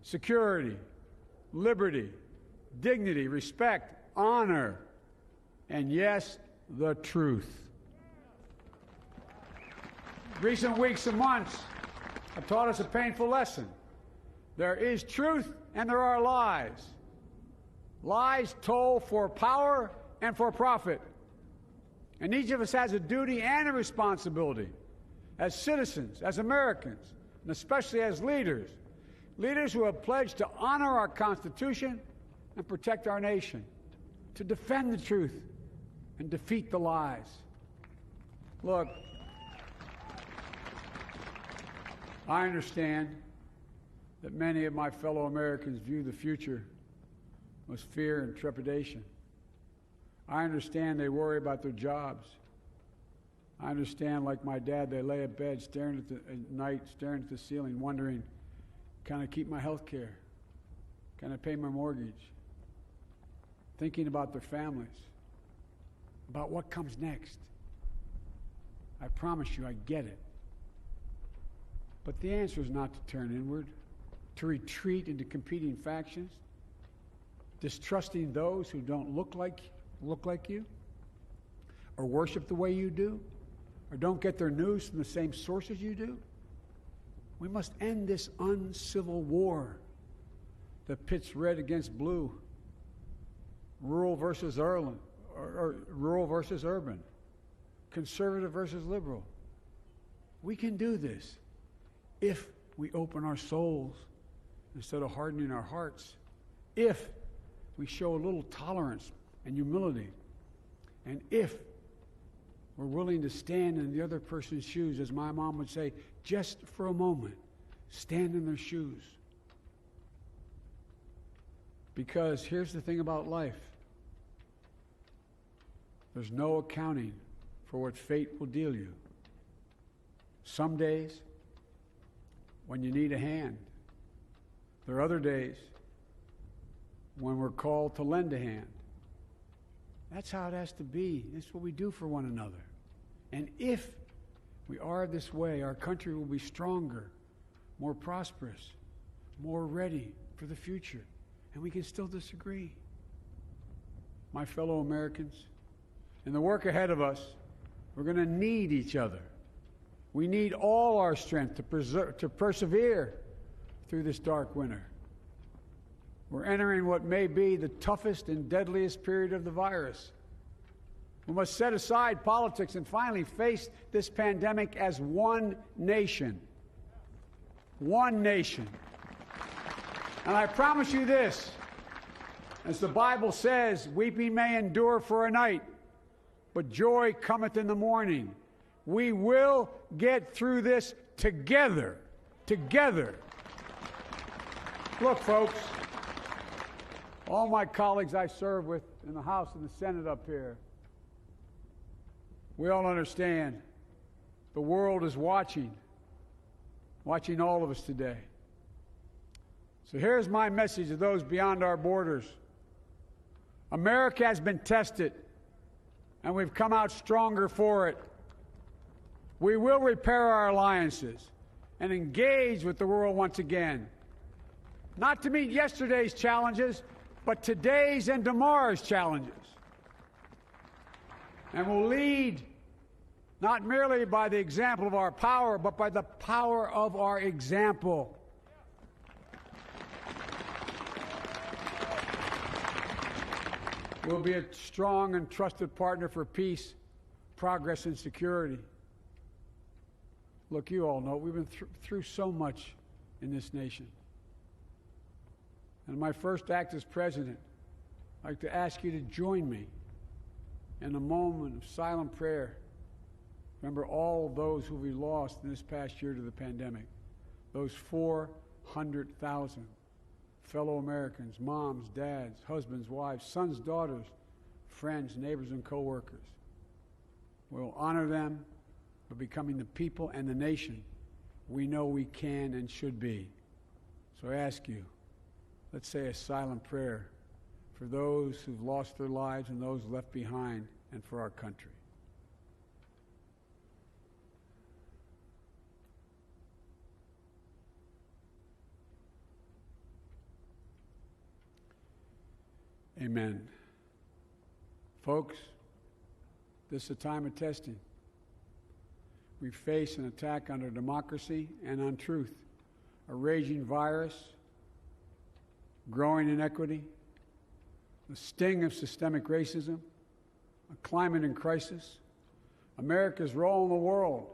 security, liberty, dignity, respect, honor, and yes, the truth. Recent weeks and months have taught us a painful lesson. There is truth and there are lies. Lies told for power and for profit. And each of us has a duty and a responsibility as citizens, as Americans, and especially as leaders. Leaders who have pledged to honor our Constitution and protect our nation, to defend the truth and defeat the lies. Look, I understand that many of my fellow Americans view the future with fear and trepidation. I understand they worry about their jobs. I understand, like my dad, they lay in bed at night, staring at the ceiling, wondering, can I keep my health care? Can I pay my mortgage? Thinking about their families, about what comes next. I promise you, I get it. But the answer is not to turn inward, to retreat into competing factions, distrusting those who don't look like you, or worship the way you do, or don't get their news from the same sources you do. We must end this uncivil war that pits red against blue, rural versus urban, conservative versus liberal. We can do this if we open our souls instead of hardening our hearts, if we show a little tolerance and humility, and if we're willing to stand in the other person's shoes, as my mom would say, just for a moment, stand in their shoes. Because here's the thing about life. There's no accounting for what fate will deal you. Some days, when you need a hand. There are other days when we're called to lend a hand. That's how it has to be. That's what we do for one another. And if we are this way, our country will be stronger, more prosperous, more ready for the future. And we can still disagree. My fellow Americans, in the work ahead of us, we're going to need each other. We need all our strength to persevere through this dark winter. We're entering what may be the toughest and deadliest period of the virus. We must set aside politics and finally face this pandemic as one nation. One nation. And I promise you this, as the Bible says, weeping may endure for a night, but joy cometh in the morning. We will get through this together. Together. Look, folks, all my colleagues I serve with in the House and the Senate up here, we all understand the world is watching all of us today. So here's my message to those beyond our borders. America has been tested, and we've come out stronger for it. We will repair our alliances and engage with the world once again, not to meet yesterday's challenges, but today's and tomorrow's challenges. And we'll lead not merely by the example of our power, but by the power of our example. We'll be a strong and trusted partner for peace, progress, and security. Look, you all know we've been through so much in this nation. And my first act as president, I'd like to ask you to join me in a moment of silent prayer. Remember all of those who we lost in this past year to the pandemic. Those 400,000 fellow Americans, moms, dads, husbands, wives, sons, daughters, friends, neighbors, and co-workers. We'll honor them by becoming the people and the nation we know we can and should be. So I ask you, let's say a silent prayer for those who've lost their lives and those left behind, and for our country. Amen. Folks, this is a time of testing. We face an attack on our democracy and on truth, a raging virus, growing inequity, the sting of systemic racism, a climate in crisis, America's role in the world.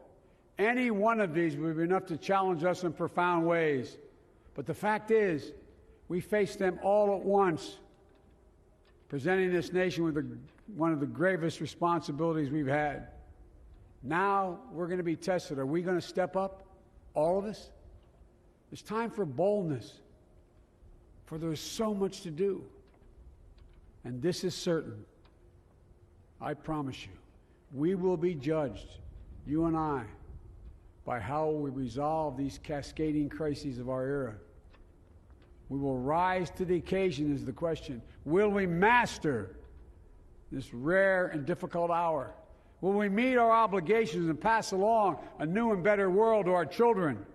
Any one of these would be enough to challenge us in profound ways. But the fact is, we face them all at once, presenting this nation with one of the gravest responsibilities we've had. Now we're going to be tested. Are we going to step up, all of us? It's time for boldness, for there's so much to do. And this is certain. I promise you, we will be judged, you and I, by how we resolve these cascading crises of our era. We will rise to the occasion is the question. Will we master this rare and difficult hour? Will we meet our obligations and pass along a new and better world to our children?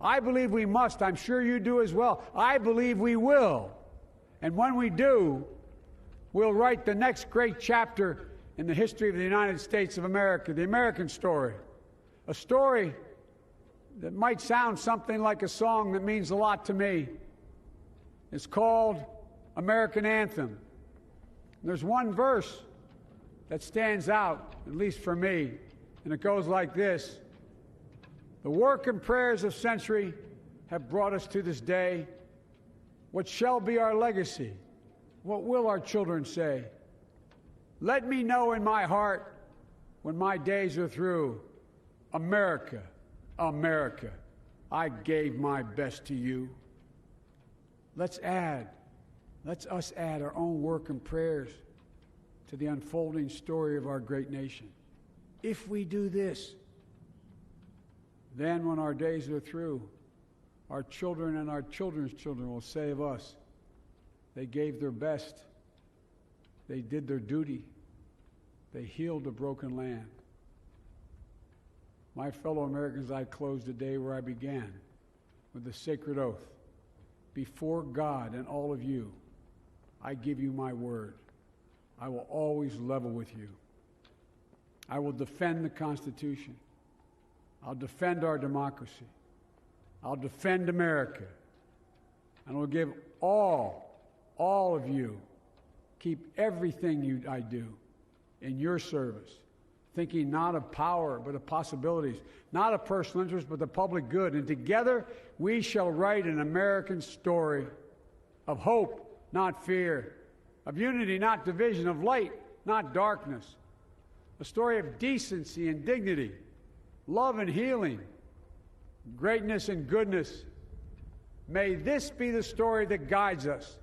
I believe we must. I'm sure you do as well. I believe we will. And when we do, we'll write the next great chapter in the history of the United States of America, the American story. A story that might sound something like a song that means a lot to me. It's called American Anthem. And there's one verse that stands out, at least for me, and it goes like this. The work and prayers of century have brought us to this day. What shall be our legacy? What will our children say? Let me know in my heart when my days are through. America, America, I gave my best to you. Let's us add our own work and prayers to the unfolding story of our great nation. If we do this, then when our days are through, our children and our children's children will say of us, they gave their best, they did their duty, they healed a broken land. My fellow Americans, I close the day where I began, with the sacred oath. Before God and all of you, I give you my word. I will always level with you. I will defend the Constitution. I'll defend our democracy. I'll defend America. And I will give all of you, keep everything I do in your service, thinking not of power, but of possibilities, not of personal interest, but the public good. And together we shall write an American story of hope, not fear, of unity, not division, of light, not darkness, a story of decency and dignity, love and healing, greatness and goodness. May this be the story that guides us,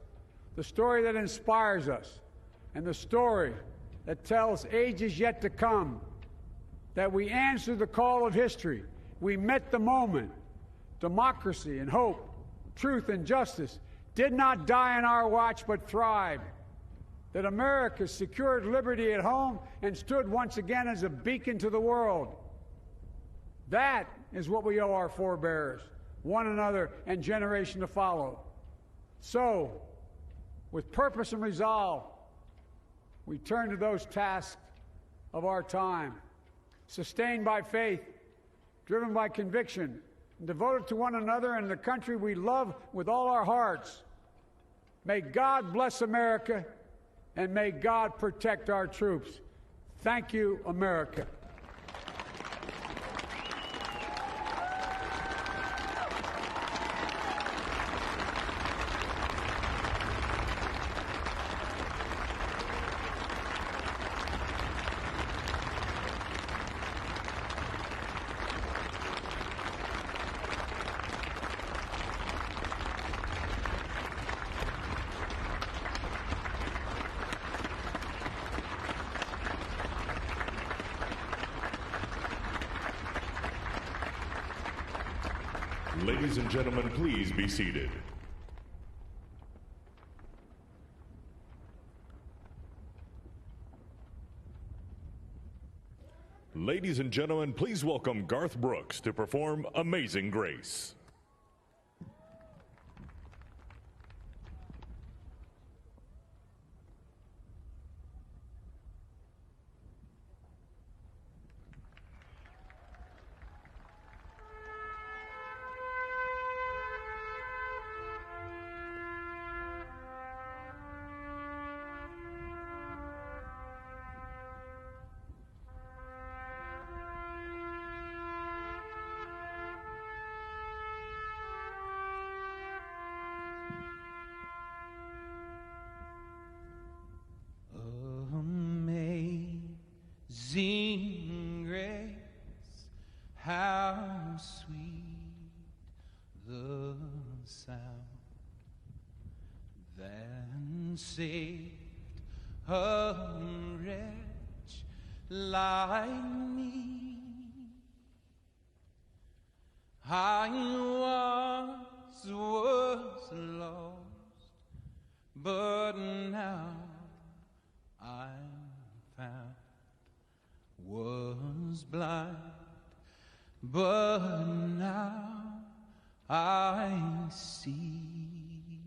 the story that inspires us, and the story that tells ages yet to come that we answered the call of history. We met the moment. Democracy and hope, truth and justice did not die on our watch but thrived. That America secured liberty at home and stood once again as a beacon to the world. That is what we owe our forebears, one another, and generation to follow. So, with purpose and resolve, we turn to those tasks of our time, sustained by faith, driven by conviction, and devoted to one another and the country we love with all our hearts. May God bless America, and may God protect our troops. Thank you, America. Ladies and gentlemen, please be seated. Ladies and gentlemen, please welcome Garth Brooks to perform Amazing Grace. Amazing grace, how sweet the sound that saved a wretch like me. I was lost, but now I'm found. Was blind, but now I see.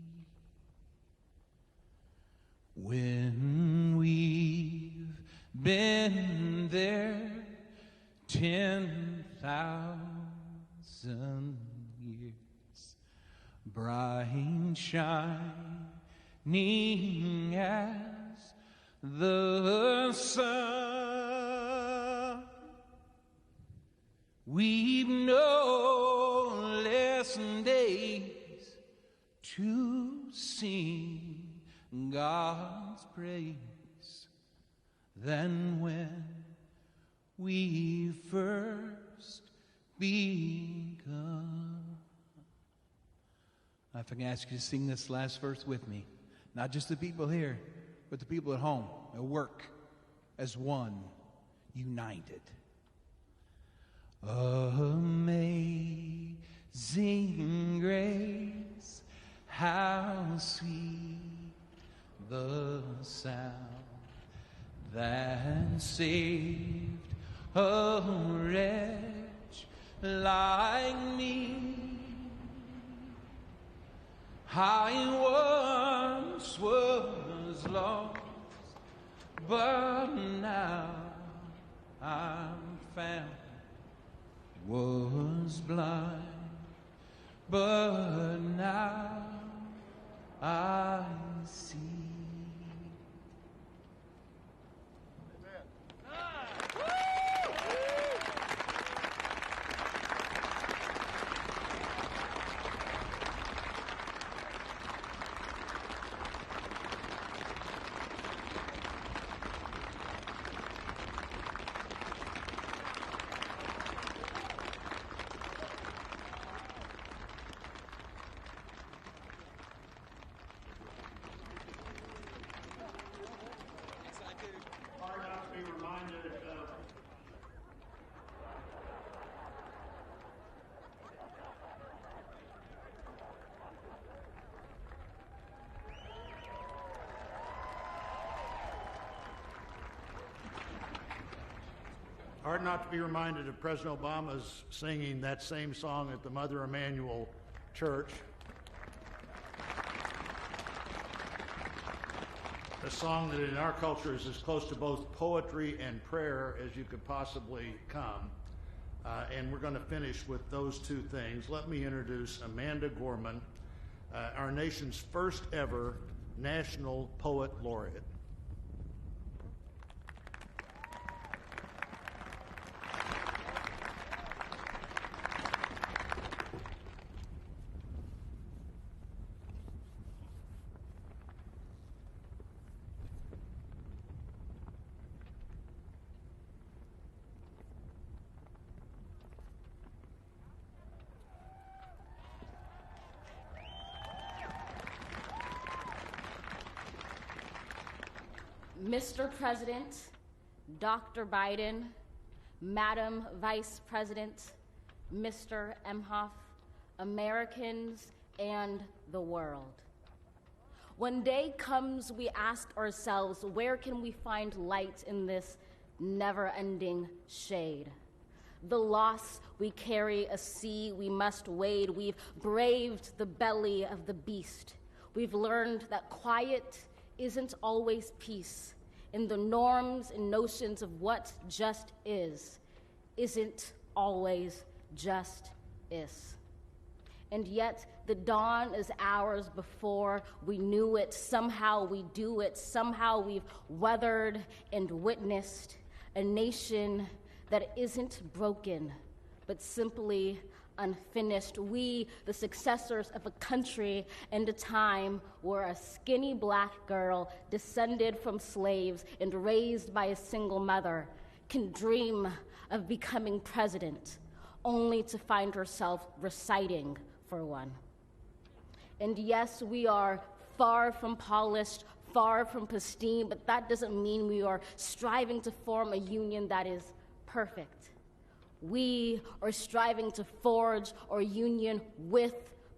When we've been there 10,000 years, bright shining as the sun, we've no less days to sing God's praise than when we first begun. If I can ask you to sing this last verse with me, not just the people here, but the people at home, at work, as one, united. Amazing grace, how sweet the sound that saved a wretch like me. I once was lost, but now I'm found. Was blind, but now I see. hard not to be reminded of President Obama's singing that same song at the Mother Emanuel Church. A song that in our culture is as close to both poetry and prayer as you could possibly come. And we're going to finish with those two things. Let me introduce Amanda Gorman, our nation's first ever National Poet Laureate. Mr. President, Dr. Biden, Madam Vice President, Mr. Emhoff, Americans, and the world. When day comes, we ask ourselves, where can we find light in this never-ending shade? The loss we carry, a sea we must wade. We've braved the belly of the beast. We've learned that quiet isn't always peace, and the norms and notions of what just isn't always just is. And yet the dawn is ours before we knew it. Somehow we do it. Somehow we've weathered and witnessed a nation that isn't broken, but simply unfinished. We, the successors of a country and a time where a skinny black girl descended from slaves and raised by a single mother can dream of becoming president, only to find herself reciting for one. And yes, we are far from polished, far from pristine, but that doesn't mean we are striving to form a union that is perfect. We are striving to forge our union with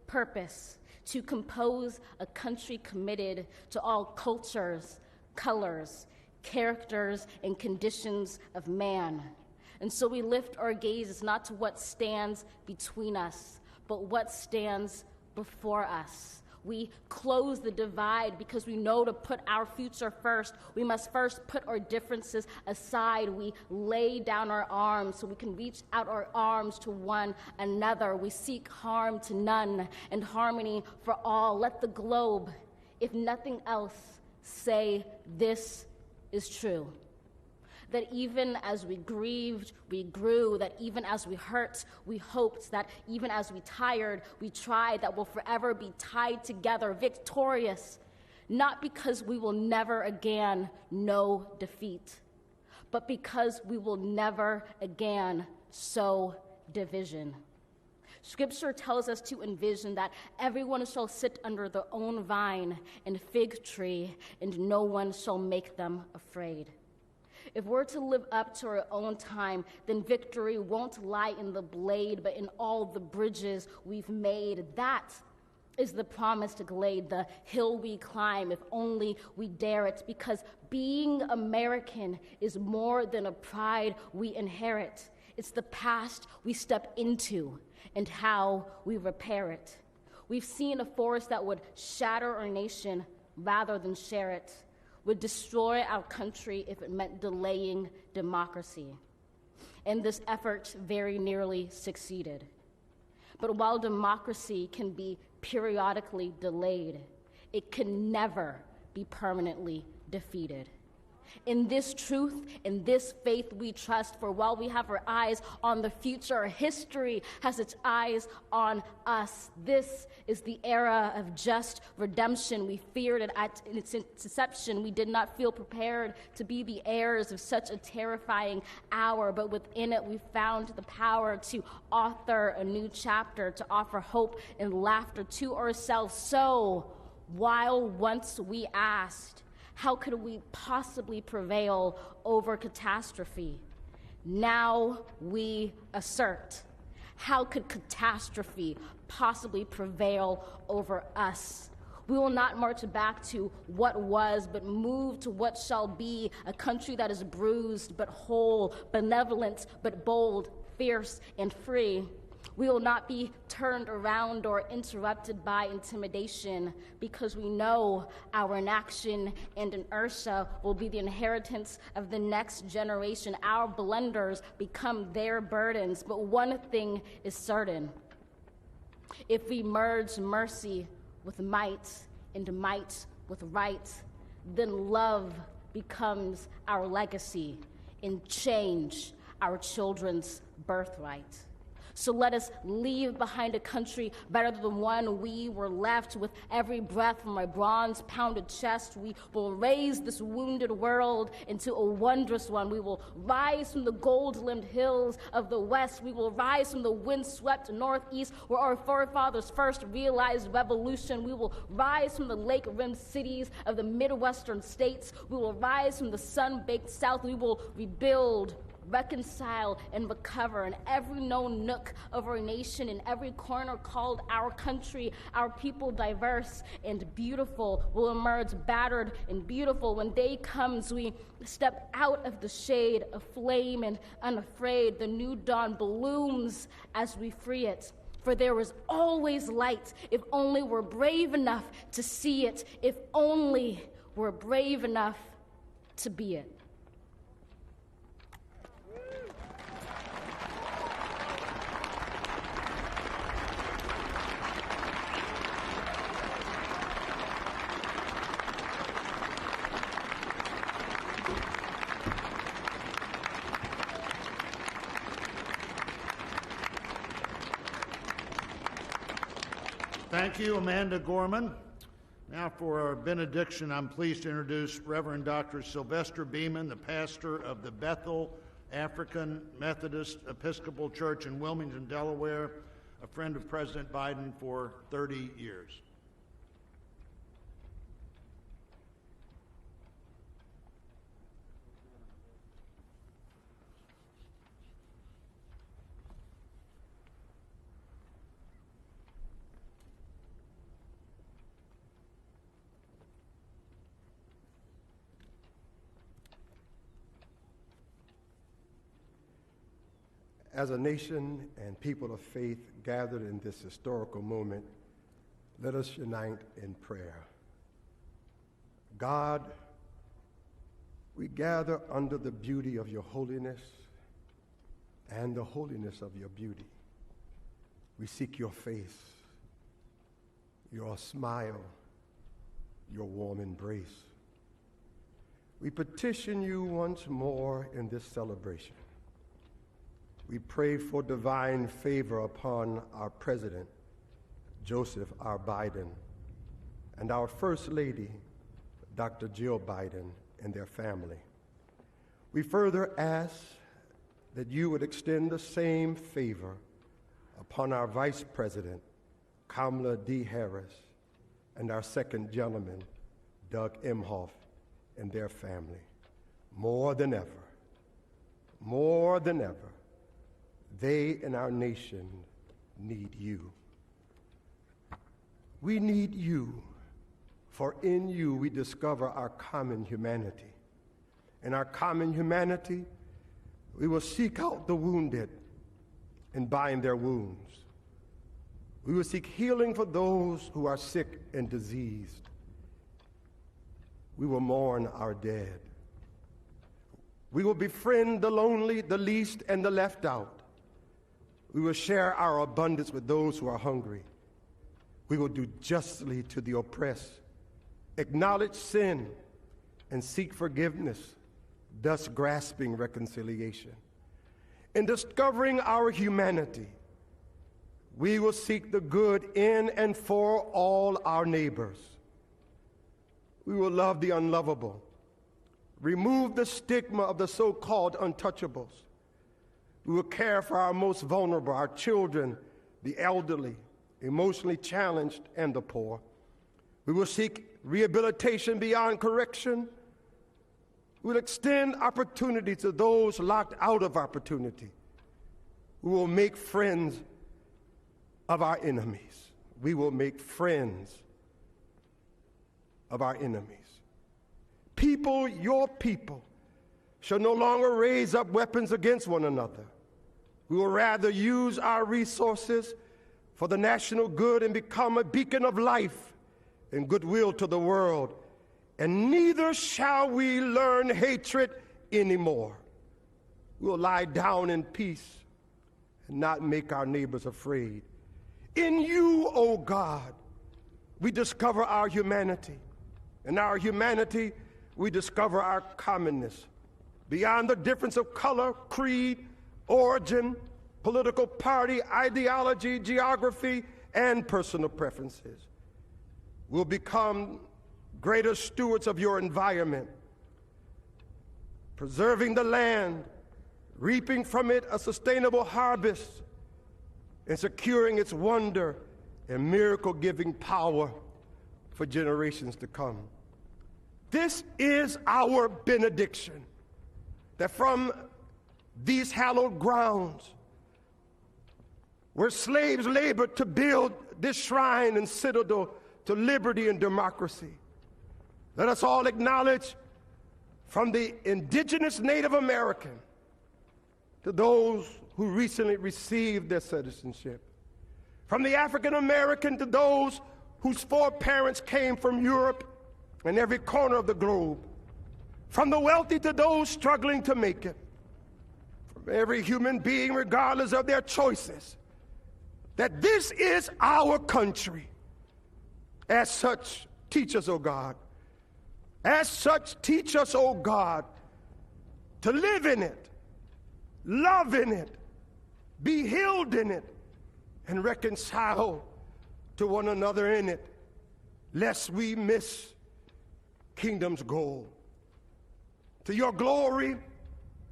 purpose, to compose a country committed to all cultures, colors, characters, and conditions of man. And so we lift our gazes not to what stands between us, but what stands before us. We close the divide because we know to put our future first, we must first put our differences aside. We lay down our arms so we can reach out our arms to one another. We seek harm to none and harmony for all. Let the globe, if nothing else, say this is true. That even as we grieved, we grew, that even as we hurt, we hoped, that even as we tired, we tried, that we'll forever be tied together, victorious, not because we will never again know defeat, but because we will never again sow division. Scripture tells us to envision that everyone shall sit under their own vine and fig tree, and no one shall make them afraid. If we're to live up to our own time, then victory won't lie in the blade, but in all the bridges we've made. That is the promised glade, the hill we climb, if only we dare it, because being American is more than a pride we inherit. It's the past we step into and how we repair it. We've seen a force that would shatter our nation rather than share it, would destroy our country if it meant delaying democracy. And this effort very nearly succeeded. But while democracy can be periodically delayed, it can never be permanently defeated. In this truth, in this faith we trust, for while we have our eyes on the future, history has its eyes on us. This is the era of just redemption. We feared it at its inception. We did not feel prepared to be the heirs of such a terrifying hour, but within it we found the power to author a new chapter, to offer hope and laughter to ourselves. So, while once we asked, how could we possibly prevail over catastrophe? Now we assert, how could catastrophe possibly prevail over us? We will not march back to what was, but move to what shall be, a country that is bruised but whole, benevolent but bold, fierce and free. We will not be turned around or interrupted by intimidation, because we know our inaction and inertia will be the inheritance of the next generation. Our blunders become their burdens. But one thing is certain: if we merge mercy with might and might with right, then love becomes our legacy and change our children's birthright. So let us leave behind a country better than the one we were left. With every breath from my bronze-pounded chest, we will raise this wounded world into a wondrous one. We will rise from the gold-limbed hills of the West. We will rise from the wind-swept Northeast, where our forefathers first realized revolution. We will rise from the lake-rimmed cities of the Midwestern states. We will rise from the sun-baked South. We will rebuild, reconcile, and recover in every known nook of our nation, in every corner called our country. Our people, diverse and beautiful, will emerge battered and beautiful. When day comes, we step out of the shade of flame and unafraid. The new dawn blooms as we free it. For there is always light, if only we're brave enough to see it, if only we're brave enough to be it. Thank you, Amanda Gorman. Now for our benediction, I'm pleased to introduce Reverend Dr. Sylvester Beeman, the pastor of the Bethel African Methodist Episcopal Church in Wilmington, Delaware, a friend of President Biden for 30 years. As a nation and people of faith gathered in this historical moment, let us unite in prayer. God, we gather under the beauty of your holiness and the holiness of your beauty. We seek your face, your smile, your warm embrace. We petition you once more in this celebration. We pray for divine favor upon our President, Joseph R. Biden, and our First Lady, Dr. Jill Biden, and their family. We further ask that you would extend the same favor upon our Vice President, Kamala D. Harris, and our Second Gentleman, Doug Emhoff, and their family. More than ever, they and our nation need you. We need you, for in you we discover our common humanity. In our common humanity, we will seek out the wounded and bind their wounds. We will seek healing for those who are sick and diseased. We will mourn our dead. We will befriend the lonely, the least, and the left out. We will share our abundance with those who are hungry. We will do justly to the oppressed, acknowledge sin, and seek forgiveness, thus grasping reconciliation. In discovering our humanity, we will seek the good in and for all our neighbors. We will love the unlovable, remove the stigma of the so-called untouchables. We will care for our most vulnerable, our children, the elderly, emotionally challenged, and the poor. We will seek rehabilitation beyond correction. We will extend opportunity to those locked out of opportunity. We will make friends of our enemies. We will make friends of our enemies. People, your people, shall no longer raise up weapons against one another. We will rather use our resources for the national good and become a beacon of life and goodwill to the world. And neither shall we learn hatred anymore. We will lie down in peace and not make our neighbors afraid. In you, O God, we discover our humanity. In our humanity, we discover our commonness. Beyond the difference of color, creed, origin, political party, ideology, geography, and personal preferences. We'll become greater stewards of your environment, preserving the land, reaping from it a sustainable harvest, and securing its wonder and miracle-giving power for generations to come. This is our benediction, that from these hallowed grounds, where slaves labored to build this shrine and citadel to liberty and democracy, let us all acknowledge, from the indigenous Native American to those who recently received their citizenship, from the African American to those whose foreparents came from Europe and every corner of the globe, from the wealthy to those struggling to make it, from every human being regardless of their choices, that this is our country. As such, teach us, O God. As such, teach us, O God, to live in it, love in it, be healed in it, and reconcile to one another in it, lest we miss kingdom's goal. To your glory,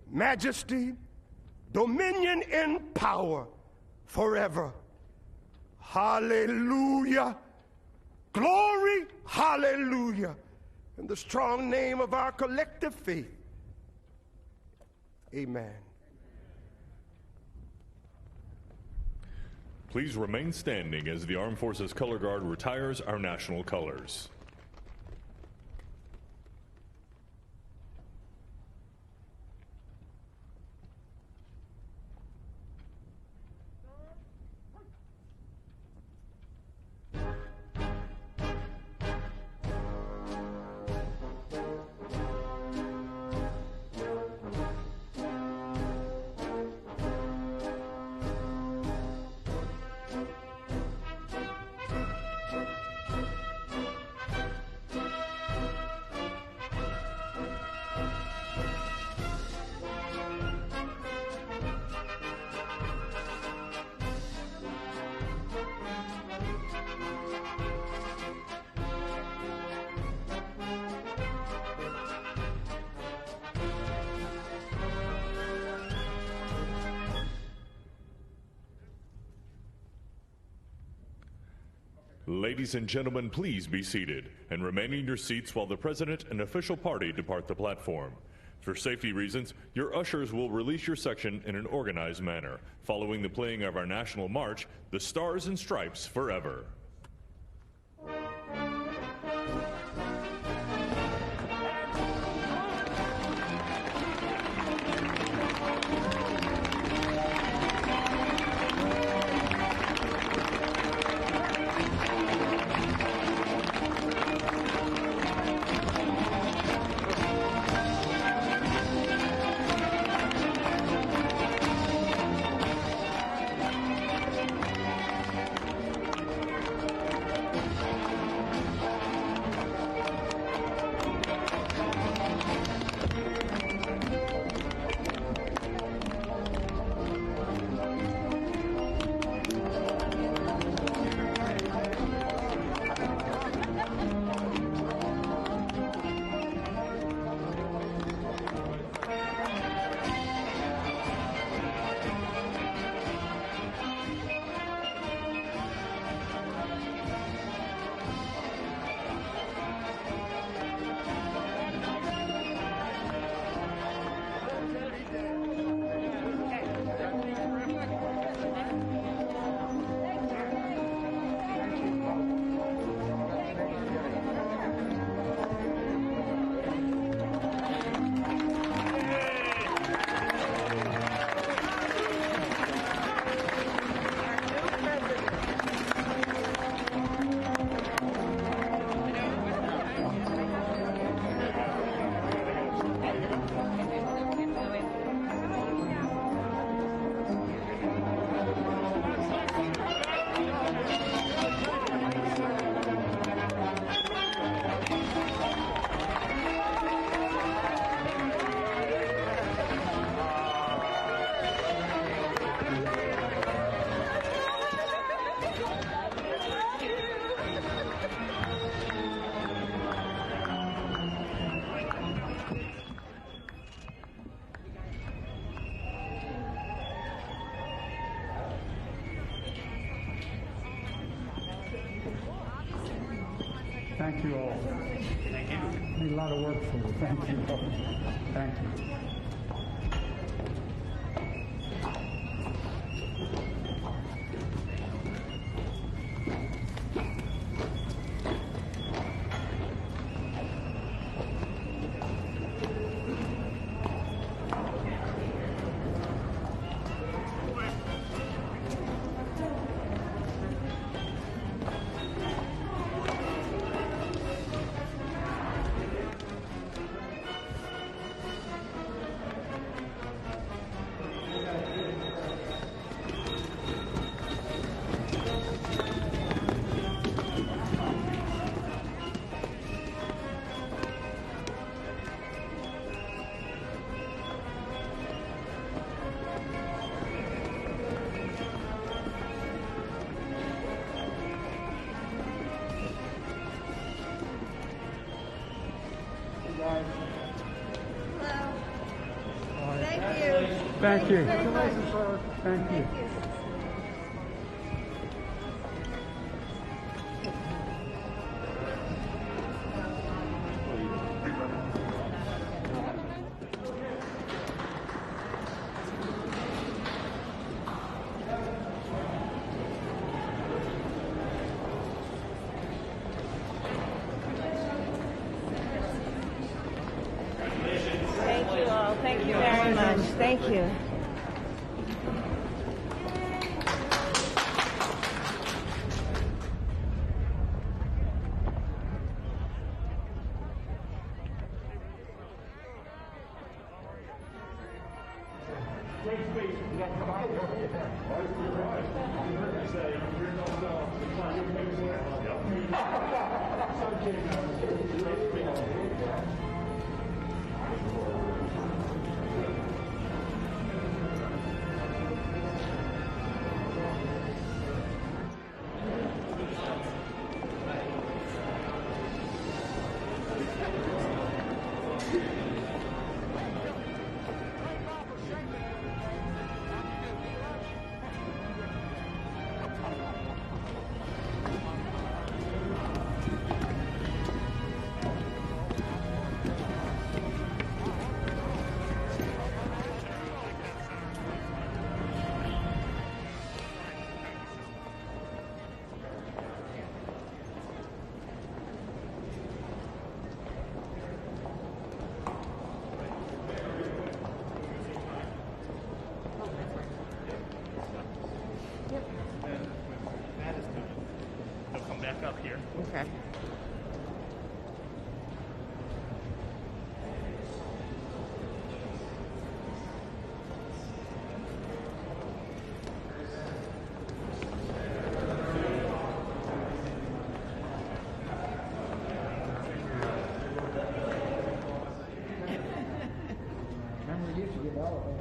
majesty, dominion, and power forever. Hallelujah. Glory, hallelujah. In the strong name of our collective faith. Amen. Please remain standing as the Armed Forces Color Guard retires our national colors. Ladies and gentlemen, please be seated and remain in your seats while the President and official party depart the platform. For safety reasons, your ushers will release your section in an organized manner, following the playing of our national march, The Stars and Stripes Forever. Thank you all. Thank you. Made a lot of work for you. Thank you. Thank you. Thank you. Thank you. Thank you all. Thank you very much. Thank you. Up here. Okay. Remember, you used to get all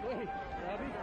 Hey, Robbie.